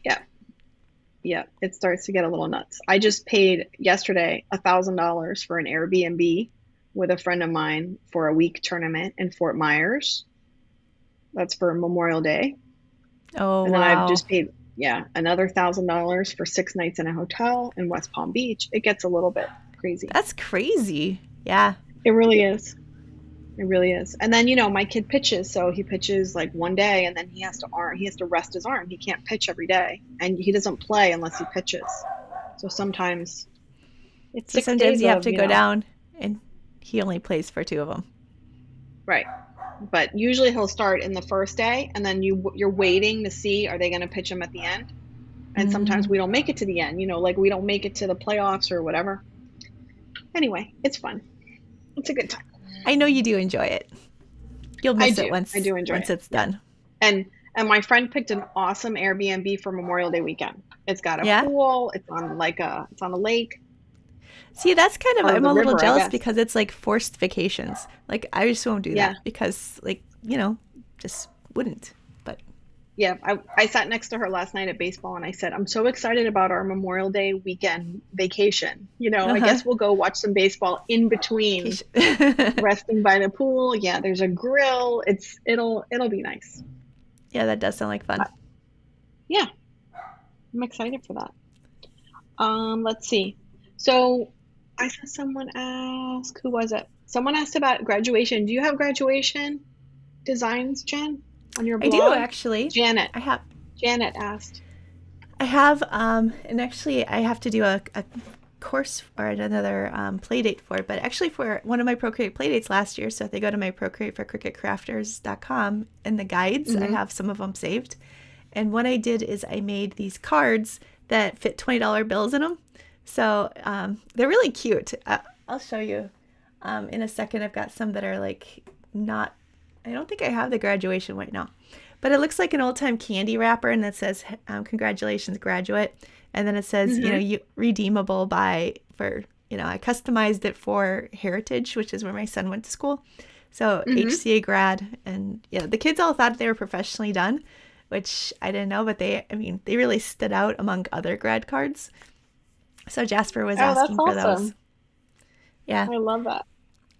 Yeah, yeah, it starts to get a little nuts. I just paid yesterday $1,000 for an Airbnb with a friend of mine for a week tournament in Fort Myers. That's for Memorial Day.
Oh,
And then I've
wow.
just paid, yeah, another $1,000 for 6 nights in a hotel in West Palm Beach. It gets a little bit crazy.
That's crazy. Yeah.
It really is. It really is. And then, my kid pitches, so he pitches like one day and then he has to rest his arm. He can't pitch every day. And he doesn't play unless he pitches. So sometimes it's
So
six
sometimes
days
you have
of,
to go down and he only plays for two of them.
right. But usually he'll start in the first day and then you're waiting to see are they going to pitch him at the end? And sometimes
Mm.
we don't make it to the end, like we don't make it to the playoffs or whatever. Anyway, it's fun. It's a good time.
I know you do enjoy it. You'll
I
miss it
do. I
once
do enjoy
once
it.
it's
Yeah.
done.
And my friend picked an awesome Airbnb for Memorial Day weekend. It's got a
Yeah.
pool. It's on a lake
See, that's kind of
or
I'm
the
a little
river, I
jealous
guess.
because it's like forced vacations. Like I just won't do
Yeah,
that because just wouldn't. But
yeah. I sat next to her last night at baseball and I said, I'm so excited about our Memorial Day weekend vacation. I
uh-huh.
guess we'll go watch some baseball in between resting by the pool. Yeah, there's a grill. It'll be nice.
Yeah, that does sound like
Uh,
fun.
yeah, I'm excited for that. Let's see. So I saw someone ask, who was it? Someone asked about graduation. Do you have graduation designs, Jen, on your
I do
blog?
actually.
Janet.
I have
Janet asked.
I have and actually I have to do a course or another play date for it, but actually for one of my Procreate play dates last year, so if they go to my Procreate for cricketcrafters.com in the guides, I
Hmm.
have some of them saved. And what I did is I made these cards that fit $20 bills in them. So they're really cute. I'll show you in a second. I've got some that are like not, I don't think I have the graduation right now, but it looks like an old time candy wrapper and that says, congratulations, graduate. And then it says,
Hmm.
you redeemable I customized it for Heritage, which is where my son went to school. So
Hmm.
HCA grad, and yeah, the kids all thought they were professionally done, which I didn't know, but they really stood out among other grad cards. So Jasper was
Oh, that's
asking for those.
awesome.
Yeah.
I love that.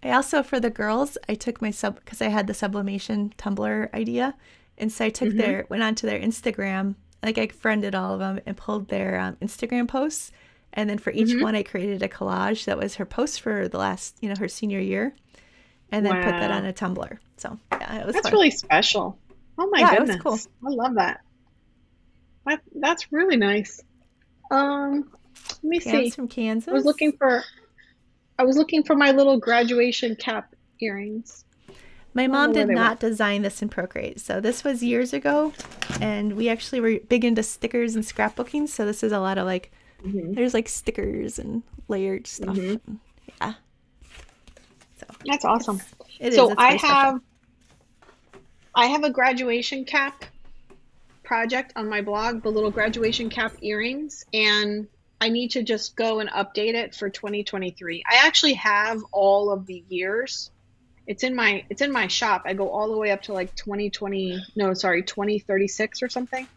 I also, for the girls, I took because I had the Sublimation Tumblr idea. And so I
Hmm.
went onto their Instagram, like I friended all of them and pulled their Instagram posts. And then for each
Hmm.
one, I created a collage that was her post for the last, her senior year, and then put that on
Wow.
a Tumblr. So yeah, it was
That's
fun.
really special. Oh my
Yeah, it was cool.
goodness. I love that. That's really nice. Let me
Pam's
see.
from
I was looking
Kansas.
for I was looking for my little graduation cap earrings.
My
I don't
mom
know where
did
they went.
not design this in Procreate. So this was years ago, and we actually were big into stickers and scrapbooking. So this is a lot of like,
Hmm.
there's like stickers and layered stuff.
Hmm.
Yeah, so
That's awesome.
it's it is.
So
It's very special.
I have a graduation cap project on my blog, the little graduation cap earrings, and I need to just go and update it for 2023. I actually have all of the years. It's in my shop. I go all the way up to like 2020, no, sorry, 2036 or something.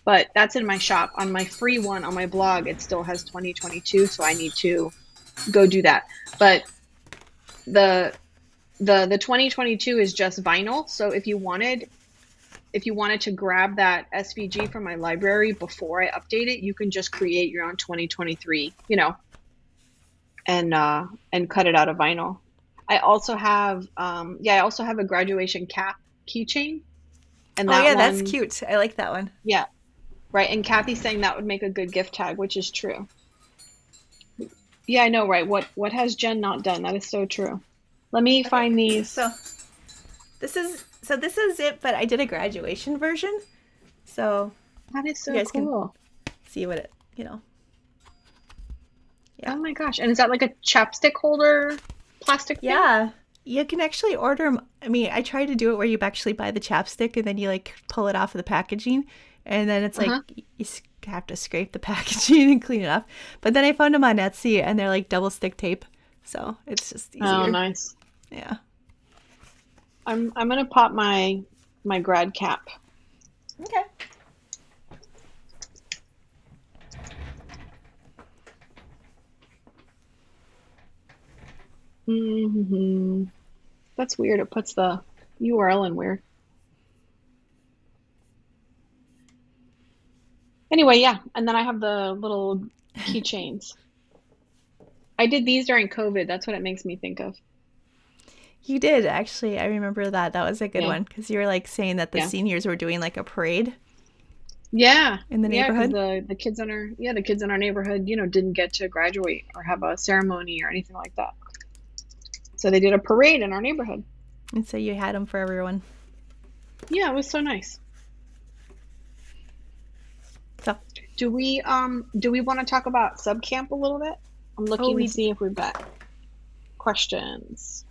But that's in my shop. On my free one on my blog, it still has 2022, so I need to go do that. But the the 2022 is just vinyl. So if you wanted to grab that SVG from my library before I update it, you can just create your own 2023, and cut it out of vinyl. I also have a graduation cap keychain, and
Oh
that
yeah, that's
one,
cute. I like that one.
yeah, right. And Kathy's saying that would make a good gift tag, which is true. Yeah, I know, right? What has Jen not done? That is so true. Let me
Okay,
find these.
so this is it, but I did a graduation version, so
That is
you
so
guys can
cool.
see what it. Yeah,
Oh my gosh. And is that like a chapstick holder plastic thing?
yeah, You can actually order them. I mean, I tried to do it where you actually buy the chapstick and then you like pull it off of the packaging, and then it's like
Uh-huh.
have to scrape the packaging and clean it off. But then I found them on Etsy and they're like double stick tape, so it's just
Oh,
easier.
nice.
Yeah.
I'm gonna pop my grad cap.
Okay.
Hmm. That's weird. It puts the URL in weird. Anyway, yeah. And then I have the little keychains. I did these during COVID. That's what it makes me think of.
You did actually. I remember that. That was a good
Yeah.
one because you were like saying that the
Yeah.
seniors were doing like a parade
Yeah.
in the
Yeah, because
neighborhood.
the kids in our the kids in our neighborhood, didn't get to graduate or have a ceremony or anything like that. So they did a parade in our neighborhood.
And so you had them for everyone.
Yeah, it was so nice.
So,
Do we want to talk about subcamp a little bit? I'm
oh,
looking to
we
see if we've got questions.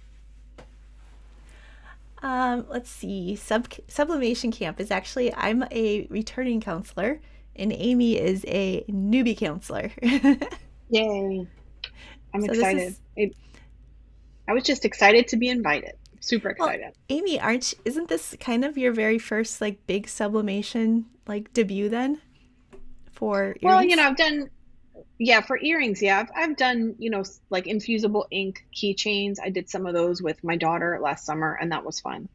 let's see. Sublimation camp is actually I'm a returning counselor, and Amy is a newbie counselor.
Yay. I'm
So this
excited.
is
I was just excited to be invited. Super
well,
excited.
Amy, isn't this kind of your very first like big sublimation like debut then for
Well,
earrings?
I've done, yeah, for earrings, yeah, I've done, like infusible ink keychains. I did some of those with my daughter last summer, and that was fun.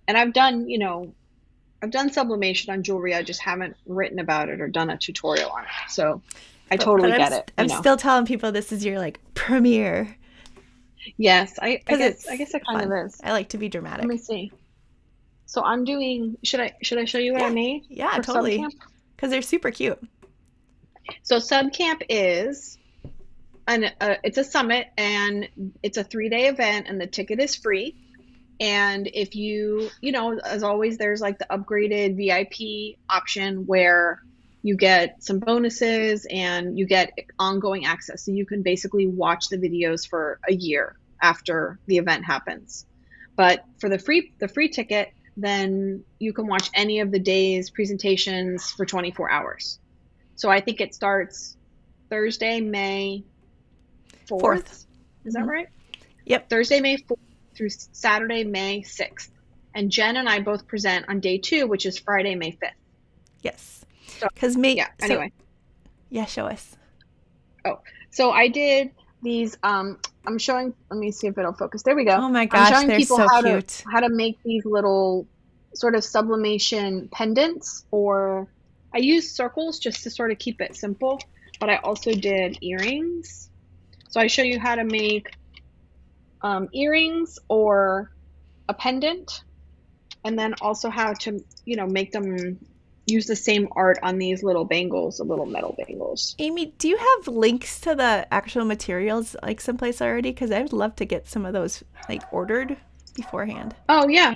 And I've done sublimation on jewelry. I just haven't written about it or done a tutorial on it. So I
But
totally get
I'm
it.
still telling people this is your like premiere
Yes, I
because
guess I
it's
guess it kind of
fun.
is.
I like to be
Let me
dramatic.
see. So I'm doing, should I show you what I
Yeah,
made
yeah,
for sub
totally.
camp?
Because they're super cute.
So sub camp is it's a summit, and it's a 3-day event, and the ticket is free. And if as always, there's like the upgraded VIP option where you get some bonuses and you get ongoing access. So you can basically watch the videos for a year after the event happens. But for the free ticket, then you can watch any of the day's presentations for 24 hours. So I think it starts Thursday, May
Fourth.
4th. Is that
Hmm.
right?
Yep.
Thursday, May 4th through Saturday, May 6th. And Jen and I both present on day 2, which is Friday, May 5th.
Yes.
So,
Because
yeah,
so
anyway.
yeah, show us.
Oh, so I did these I'm showing, let me see if it'll focus. There we go.
Oh my
I'm
gosh,
showing
they're
people
so
how to
cute.
make these little sort of sublimation pendants, or I use circles just to sort of keep it simple, but I also did earrings. So I show you how to make earrings or a pendant, and then also how to, make them use the same art on these little bangles, the little metal bangles.
Amy, do you have links to the actual materials like someplace already? Because I would love to get some of those like ordered beforehand.
Oh yeah,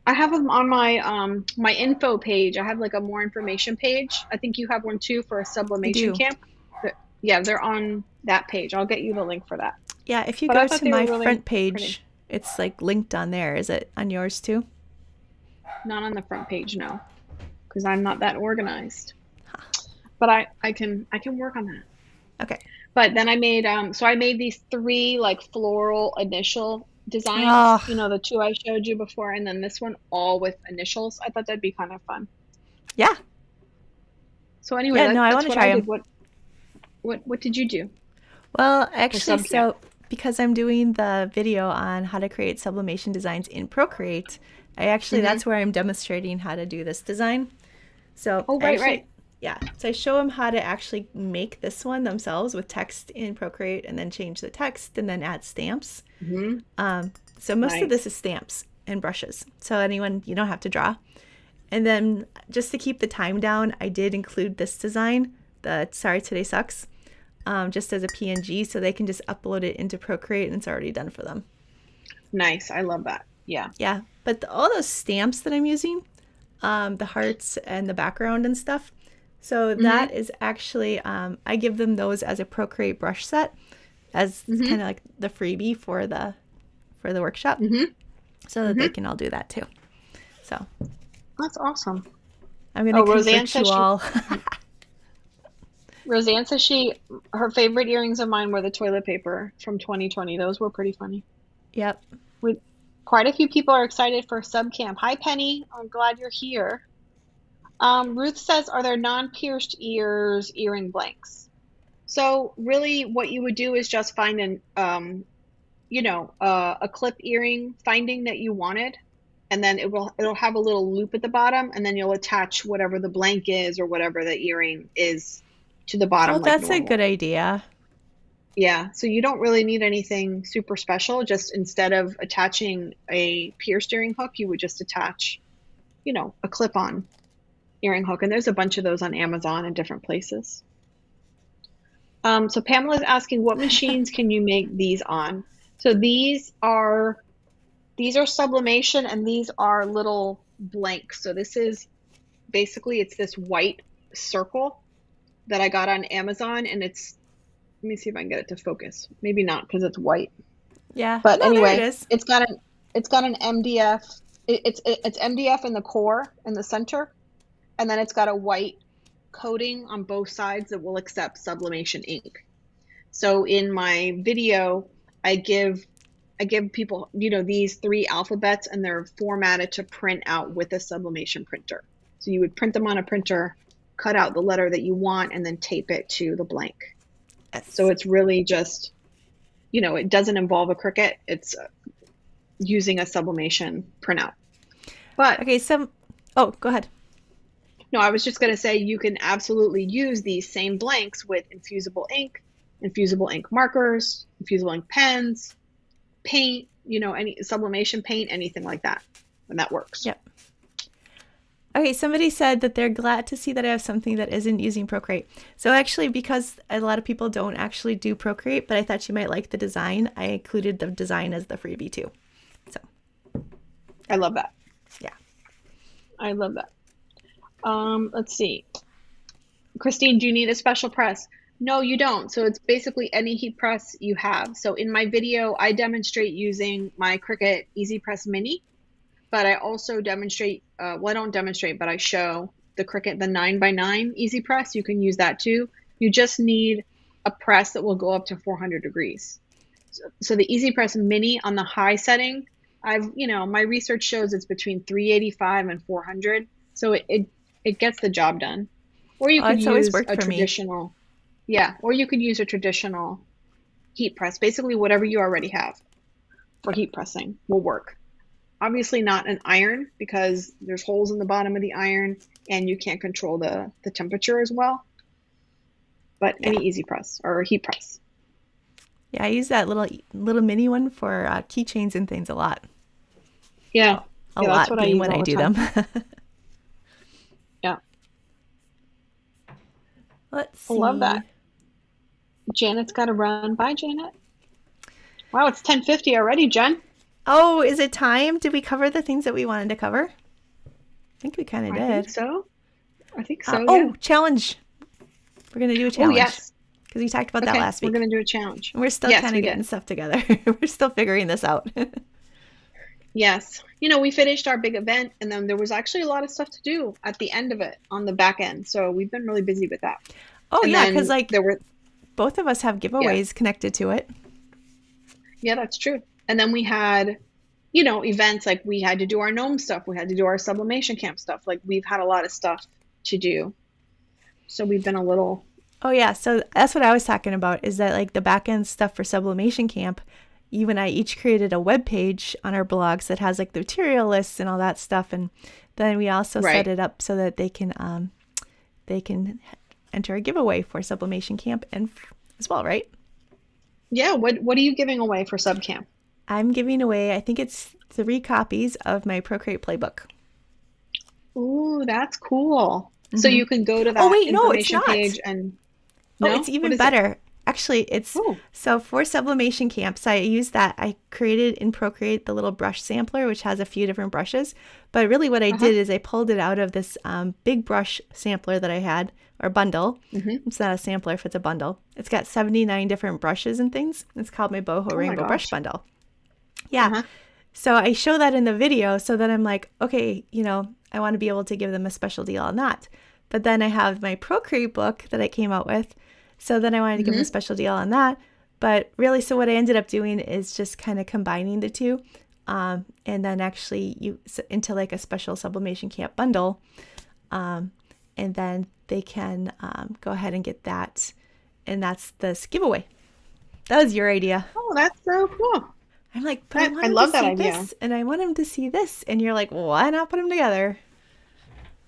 I have them on my info page. I have like a more information page. I think you have one too for a
I
sublimation
do.
camp. Yeah, they're on that page. I'll get you the link for that.
Yeah, if you
But I
go
thought
to
they
my
were really
front
pretty.
page, it's like linked on there. Is it on yours too?
Not on the front page, no, because I'm not that organized. But I can work on that.
Okay.
But then I made these 3 like floral initial designs,
Oh,
the 2 I showed you before, and then this one all with initials. I thought that'd be kind of fun.
yeah.
So anyway,
Yeah, no, I want
that's
to
what
try
I
them.
did. What did you do
Well,
for
actually,
sub camp?
so because I'm doing the video on how to create sublimation designs in Procreate,
Hmm.
that's where I'm demonstrating how to do this design. So
Oh,
I
right, right.
actually, yeah, so I show them how to actually make this one themselves with text in Procreate and then change the text and then add stamps.
Hmm.
So most of this
Nice.
is stamps and brushes. So anyone, you don't have to draw. And then just to keep the time down, I did include this design, the Sorry Today Sucks, just as a PNG so they can just upload it into Procreate and it's already done for them.
Nice. I love that. Yeah.
Yeah, but all those stamps that I'm using, the hearts and the background and stuff, so
Hmm.
that is actually, I give them those as a Procreate brush set as
Hmm.
kind of like the freebie for the workshop,
Mm-hmm.
so that they
Mm-hmm.
can all do that too. So
That's awesome.
I'm going to
Oh, Roseanne
convert
says
you
she
all.
Roseanne says her favorite earrings of mine were the toilet paper from 2020. Those were pretty funny.
Yep.
We Quite a few people are excited for sub camp. Hi Penny, I'm glad you're here. Ruth says, are there non-pierced ears earring blanks? So really what you would do is just find a clip earring finding that you wanted, and then it'll have a little loop at the bottom, and then you'll attach whatever the blank is or whatever the earring is to the
Oh,
bottom like
that's a
normal.
good idea.
Yeah, so you don't really need anything super special. Just instead of attaching a pierced earring hook, you would just attach, a clip-on earring hook. And there's a bunch of those on Amazon and different places. So Pamela's asking, what machines can you make these on? So these are sublimation, and these are little blanks. So this is basically, it's this white circle that I got on Amazon, and let me see if I can get it to focus. Maybe not because it's white.
Yeah.
But
No, there it
anyway,
is.
it's got an MDF. It's MDF in the core in the center, and then it's got a white coating on both sides that will accept sublimation ink. So in my video, I give people, these three alphabets, and they're formatted to print out with a sublimation printer. So you would print them on a printer, cut out the letter that you want, and then tape it to the blank. So
Yes.
it's really just, it doesn't involve a Cricut. It's using a sublimation printout. But
Okay, oh, go ahead.
no, I was just going to say you can absolutely use these same blanks with infusible ink markers, infusible ink pens, paint, any sublimation paint, anything like that. And that works.
Yep. Okay, somebody said that they're glad to see that I have something that isn't using Procreate. So actually, because a lot of people don't actually do Procreate, but I thought you might like the design, I included the design as the freebie too. So,
I love that.
yeah.
I love that. Let's see. Christine, do you need a special press? No, you don't. So it's basically any heat press you have. So in my video, I demonstrate using my Cricut Easy Press Mini, but I also demonstrate, well, I don't demonstrate, but I show the Cricut, the 9x9 Easy Press. You can use that too. You just need a press that will go up to 400 degrees. So the Easy Press Mini on the high setting, my research shows it's between 385 and 400. So it gets the job done. Or you
Oh,
could
it's always
use
worked
a
for me.
traditional, yeah, or you could use a traditional heat press. Basically, whatever you already have for heat pressing will work. Obviously not an iron, because there's holes in the bottom of the iron and you can't control the temperature as well. But
Yeah.
any easy press or heat press.
Yeah, I use that little mini one for keychains and things a lot.
Yeah.
A
Yeah, that's
lot
what I
being
use
when
all
I
the
do
time.
them.
Yeah.
Let's
I love
see.
that. Janet's got to run. Bye, Janet. Wow, it's 10:50 already, Jen.
Oh, is it time? Did we cover the things that we wanted to cover? I think we kind of
I think
did.
so. I think so, yeah.
Oh, challenge. We're going to do a
Oh,
challenge
yes.
because we talked about that
Okay,
last
we're
week.
going to do a challenge.
And we're still
Yes,
kind
we
of
did.
getting stuff together. We're still figuring this out.
Yes. We finished our big event, and then there was actually a lot of stuff to do at the end of it on the back end. So we've been really busy with that.
Oh,
And
yeah, because
then
like
there were,
both of us have
yeah,
giveaways connected to it.
yeah, that's true. And then we had, events like we had to do our Gnome stuff. We had to do our Sublimation Camp stuff. Like we've had a lot of stuff to do. So we've been a little,
Oh, yeah. So that's what I was talking about is that like the back end stuff for Sublimation Camp, you and I each created a web page on our blogs that has like the material lists and all that stuff. And then we also set
right.
it up so that they can enter a giveaway for Sublimation Camp and as well, right?
Yeah. What are you giving away for Sub Camp?
I'm giving away, I think it's 3 copies of my Procreate playbook.
Ooh, that's cool. So
Hmm.
you can go to
Oh,
that
wait, no, it's
information
not.
page and
Oh, it's
no? What
even
is it?
better. Actually, it's
Oh,
so for Sublimation Camps, I used that. I created in Procreate the little brush sampler, which has a few different brushes. But really, what I
uh-huh.
did is I pulled it out of this big brush sampler that I had, or bundle.
Mm-hmm.
It's not a sampler if it's a bundle. It's got 79 different brushes and things. It's called my Boho
Oh my
Rainbow Brush
gosh.
Bundle. Yeah.
Uh-huh.
So I show that in the video. So then I'm like, okay, I want to be able to give them a special deal on that. But then I have my Procreate book that I came out with. So then I wanted to give them a
Hmm.
special deal on that. But really, so what I ended up doing is just kind of combining the two. And then actually into like a special sublimation camp bundle. Um, and then they can go ahead and get that. And that's this giveaway. That was your idea.
Oh, that's so cool.
I'm like, but I want
I
him to
love that
see
idea.
this and I want him to see this. And you're like, why not put them together?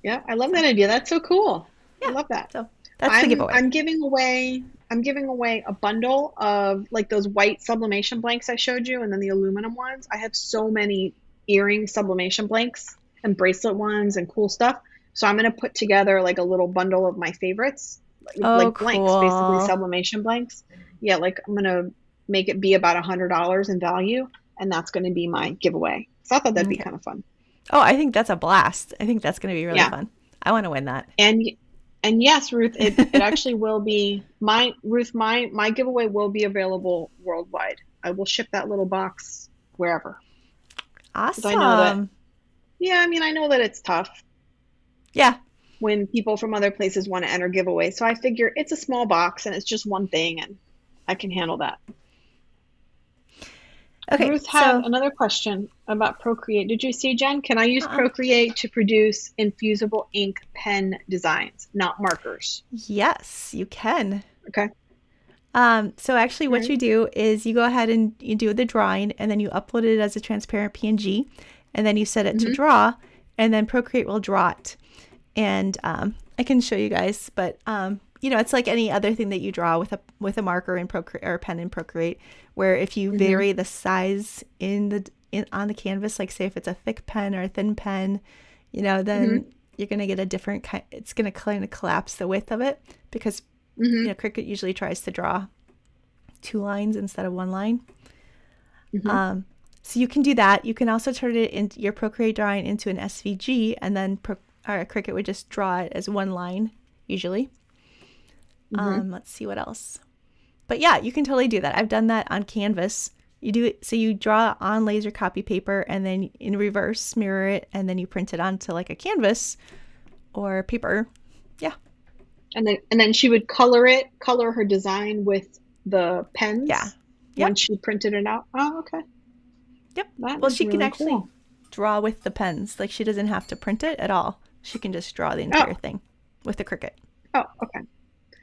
Yeah, I love
So,
that idea. That's so cool. I
yeah.
love that.
So that's the
I'm
giveaway.
I'm giving away a bundle of like those white sublimation blanks I showed you and then the aluminum ones. I have so many earring sublimation blanks and bracelet ones and cool stuff. So I'm gonna put together like a little bundle of my favorites,
Oh,
like blanks, basically
cool.
sublimation blanks. Yeah, like I'm gonna make it be about $100 in value, and that's gonna be my giveaway. So I thought that'd be
Okay.
kind of fun.
Oh, I think that's a blast. I think that's going to be really
Yeah.
fun. I want to win that.
And yes, Ruth, it actually will be my giveaway will be available worldwide. I will ship that little box wherever. Because I know that,
Awesome.
yeah, I mean, I know that it's tough
Yeah.
when people from other places want to enter giveaways. So I figure it's a small box and it's just one thing and I can handle that.
Okay.
Ruth had
So,
another question about Procreate. Did you see, Jen? Can I use
uh,
Procreate to produce infusible ink pen designs, not markers?
yes, you can.
Okay.
So actually
All
what
right.
you do is you go ahead and you do the drawing and then you upload it as a transparent PNG and then you set it to
Mm-hmm.
draw and then Procreate will draw it. And I can show you guys, but it's like any other thing that you draw with a marker in Procreate or a pen in Procreate, where if you
Mm-hmm.
vary the size on the canvas, like say if it's a thick pen or a thin pen,
Mm-hmm.
then you're gonna get a different kind. It's gonna kind of collapse the width of it because
Mm-hmm.
Cricut usually tries to draw two lines instead of one line.
Mm-hmm.
Um, so you can do that. You can also turn it into your Procreate drawing into an SVG, and then Cricut would just draw it as one line usually.
Mm-hmm.
Let's see what else. But yeah, you can totally do that. I've done that on Canvas. You do it so you draw on laser copy paper and then in reverse mirror it and then you print it onto like a canvas or paper. Yeah.
And then she would color her design with the
Yeah.
pens
Yep.
once she printed it out. Oh, okay.
Yep.
That
Well,
is
she can
really
actually
cool.
draw with the pens. Like she doesn't have to print it at all. She can just draw the
Oh,
entire thing with the Cricut.
oh, okay.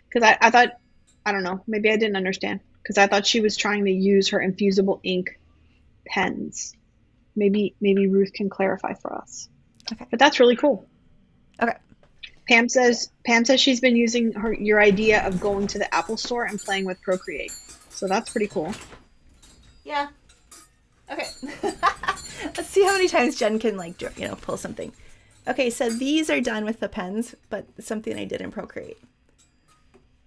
Because I thought, I don't know, maybe I didn't understand. Because I thought she was trying to use her infusible ink pens. Maybe Ruth can clarify for us.
Okay.
But that's really cool.
Okay.
Pam says she's been using your idea of going to the Apple Store and playing with Procreate. So that's pretty cool.
Yeah. Okay. Let's see how many times Jen can pull something. Okay, so these are done with the pens, but something I did in Procreate.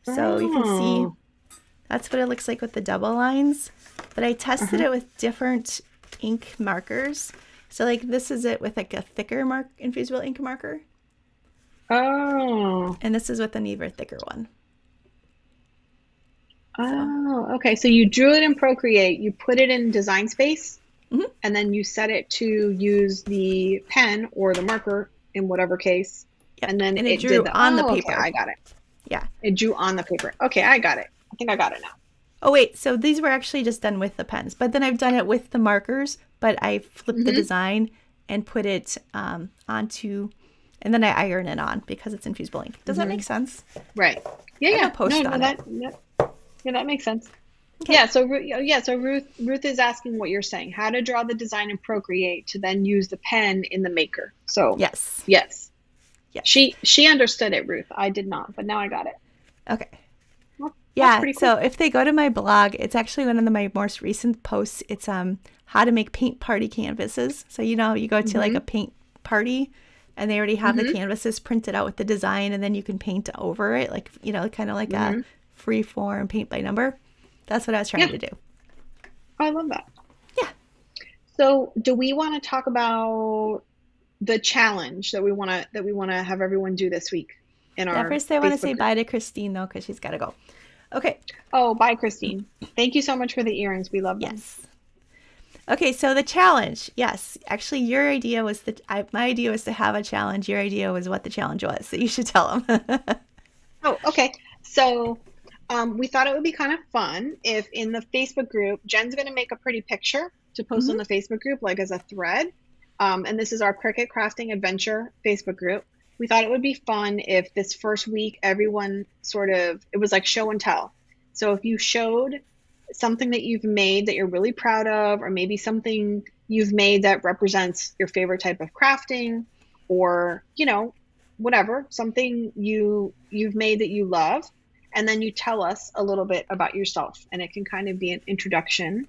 So you can see
Oh.
that's what it looks like with the double lines. But I tested
Uh-huh.
it with different ink markers. So like this is it with like a thicker infusible ink marker,
Oh.
and this is with an even thicker one. So
Oh, okay. So you drew it in Procreate, you put it in Design Space,
mhm.
and then you set it to use the pen or the marker in whatever case,
Yep,
and then
and it
it did
drew
the,
on the
oh, okay,
paper.
I got it.
Yeah.
It drew on the paper. Okay, I got it. I think I got it now.
Oh wait, so these were actually just done with the pens, but then I've done it with the markers, but I flipped the
Mm-hmm.
design and put it onto, and then I iron it on because it's infusible ink. Does that
Mm-hmm.
make sense?
Right. Yeah,
I have a
yeah. No,
post
no,
on it.
yeah, that makes sense.
Okay.
Yeah, so Ruth is asking what you're saying. How to draw the design in Procreate to then use the pen in the Maker. So,
Yes.
yes.
Yes.
She understood it, Ruth. I did not, but now I got it.
Okay.
Well, that's
Yeah.
pretty
So
cool.
if they go to my blog, it's actually one of my most recent posts. It's how to make paint party canvases. So you go to like
Mm-hmm.
a paint party, and they already have the
Mm-hmm.
canvases printed out with the design, and then you can paint over it, like kind of like a
Mm-hmm.
free form paint by number. That's what I was trying
Yeah,
to do.
I love that.
Yeah.
So, do we want to talk about the challenge that we want to have everyone do this week in
Yeah.
our
First, I want to
Facebook
say
group?
bye to Christine though, because she's got to go. Okay.
Oh, bye, Christine. Thank you so much for the earrings. We love them.
Yes. Okay, so the challenge. Yes, actually, your idea was my idea was to have a challenge. Your idea was what the challenge was. So you should tell them.
Oh, okay. So we thought it would be kind of fun if in the Facebook group, Jen's going to make a pretty picture to post on
Hmm.
the Facebook group, like as a thread. And this is our Cricut Crafting Adventure Facebook group. We thought it would be fun if this first week everyone sort of, it was like show and tell. So if you showed something that you've made that you're really proud of, or maybe something you've made that represents your favorite type of crafting, or, whatever, something you've made that you love, and then you tell us a little bit about yourself, and it can kind of be an introduction,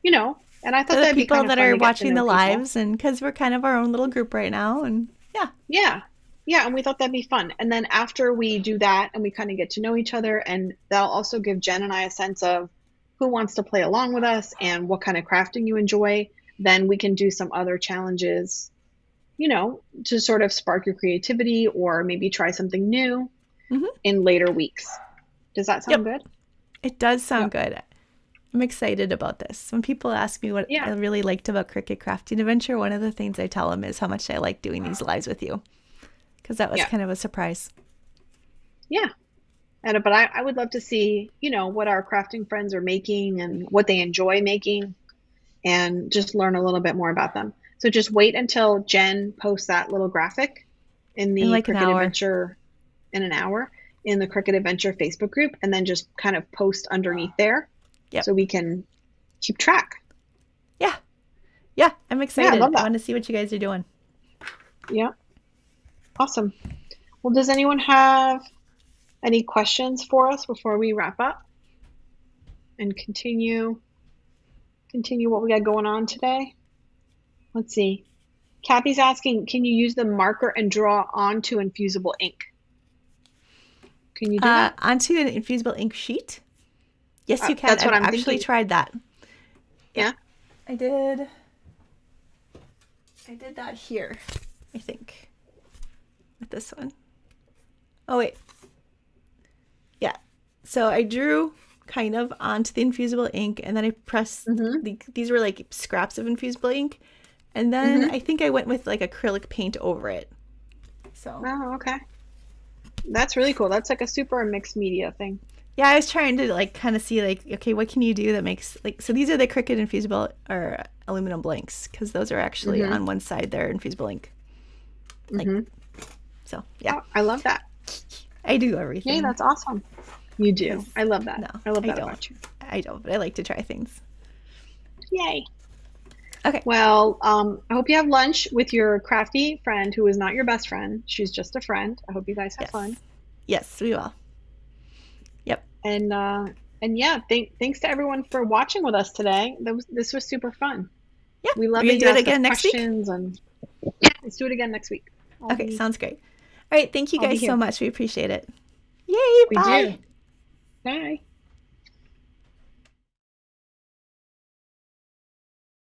you know, and I thought
For the
that'd be
people
kind of
that
fun
are
to get to
watching
know
the
people.
lives, and because we're kind of our own little group right now, and yeah.
Yeah. Yeah, and we thought that'd be fun. And then after we do that and we kind of get to know each other, and that'll also give Jen and I a sense of who wants to play along with us and what kind of crafting you enjoy, then we can do some other challenges, to sort of spark your creativity or maybe try something new
Hmm.
in later weeks. Does that sound
Yep,
good?
it does sound
Yep.
good. I'm excited about this. When people ask me what
Yeah.
I really liked about Cricut Crafting Adventure, one of the things I tell them is how much I like doing these lives with you, because that was
Yeah.
kind of a surprise.
Yeah. And but I would love to see, what our crafting friends are making and what they enjoy making, and just learn a little bit more about them. So just wait until Jen posts that little graphic in
In
the
like an
Cricut
hour.
Adventure in an hour in the Cricut Adventure Facebook group, and then just kind of post underneath there
Yep.
so we can keep track.
Yeah. Yeah. I'm
Yeah, I
excited.
love
I
that.
want to see what you guys are doing.
Yeah, awesome. Well, does anyone have any questions for us before we wrap up and continue what we got going on today? Let's see. Kathy's asking, can you use the marker and draw onto infusible ink? Can you do that?
Onto an infusible ink sheet. Yes, you can.
That's what
I've
I'm
actually
thinking.
tried that. Yep.
Yeah.
I did. I did that here, I think, with this one. Oh, wait. Yeah. So I drew kind of onto the infusible ink, and then I pressed
Mm-hmm.
these were like scraps of infusible ink, and then
Mm-hmm.
I think I went with like acrylic paint over it. So
Oh, okay. That's really cool. That's like a super mixed media thing.
yeah, I was trying to like kind of see like, okay, what can you do that makes like, so these are the Cricut infusible or aluminum blanks, because those are actually
Mm-hmm.
on one side they're infusible ink. Like,
Mm-hmm.
so yeah,
Oh, I love that.
I do
Yay,
everything
that's awesome. You do.
because
I love that.
no,
I love
I
that
don't.
about you.
I don't, but I like to try things.
Yay.
Okay.
Well, I hope you have lunch with your crafty friend who is not your best friend. She's just a friend. I hope you guys have
Yes.
fun.
Yes, we will. Yep.
And yeah, thanks to everyone for watching with us today. This was super fun.
Yeah.
We
We're
love
gonna
that you
do it
asked us
again next week.
questions, and yeah, let's do it again next week. I'll
Okay,
be
sounds great. All right, thank you
I'll be
guys so
here.
much. We appreciate it. Yay,
We do.
bye.
Bye.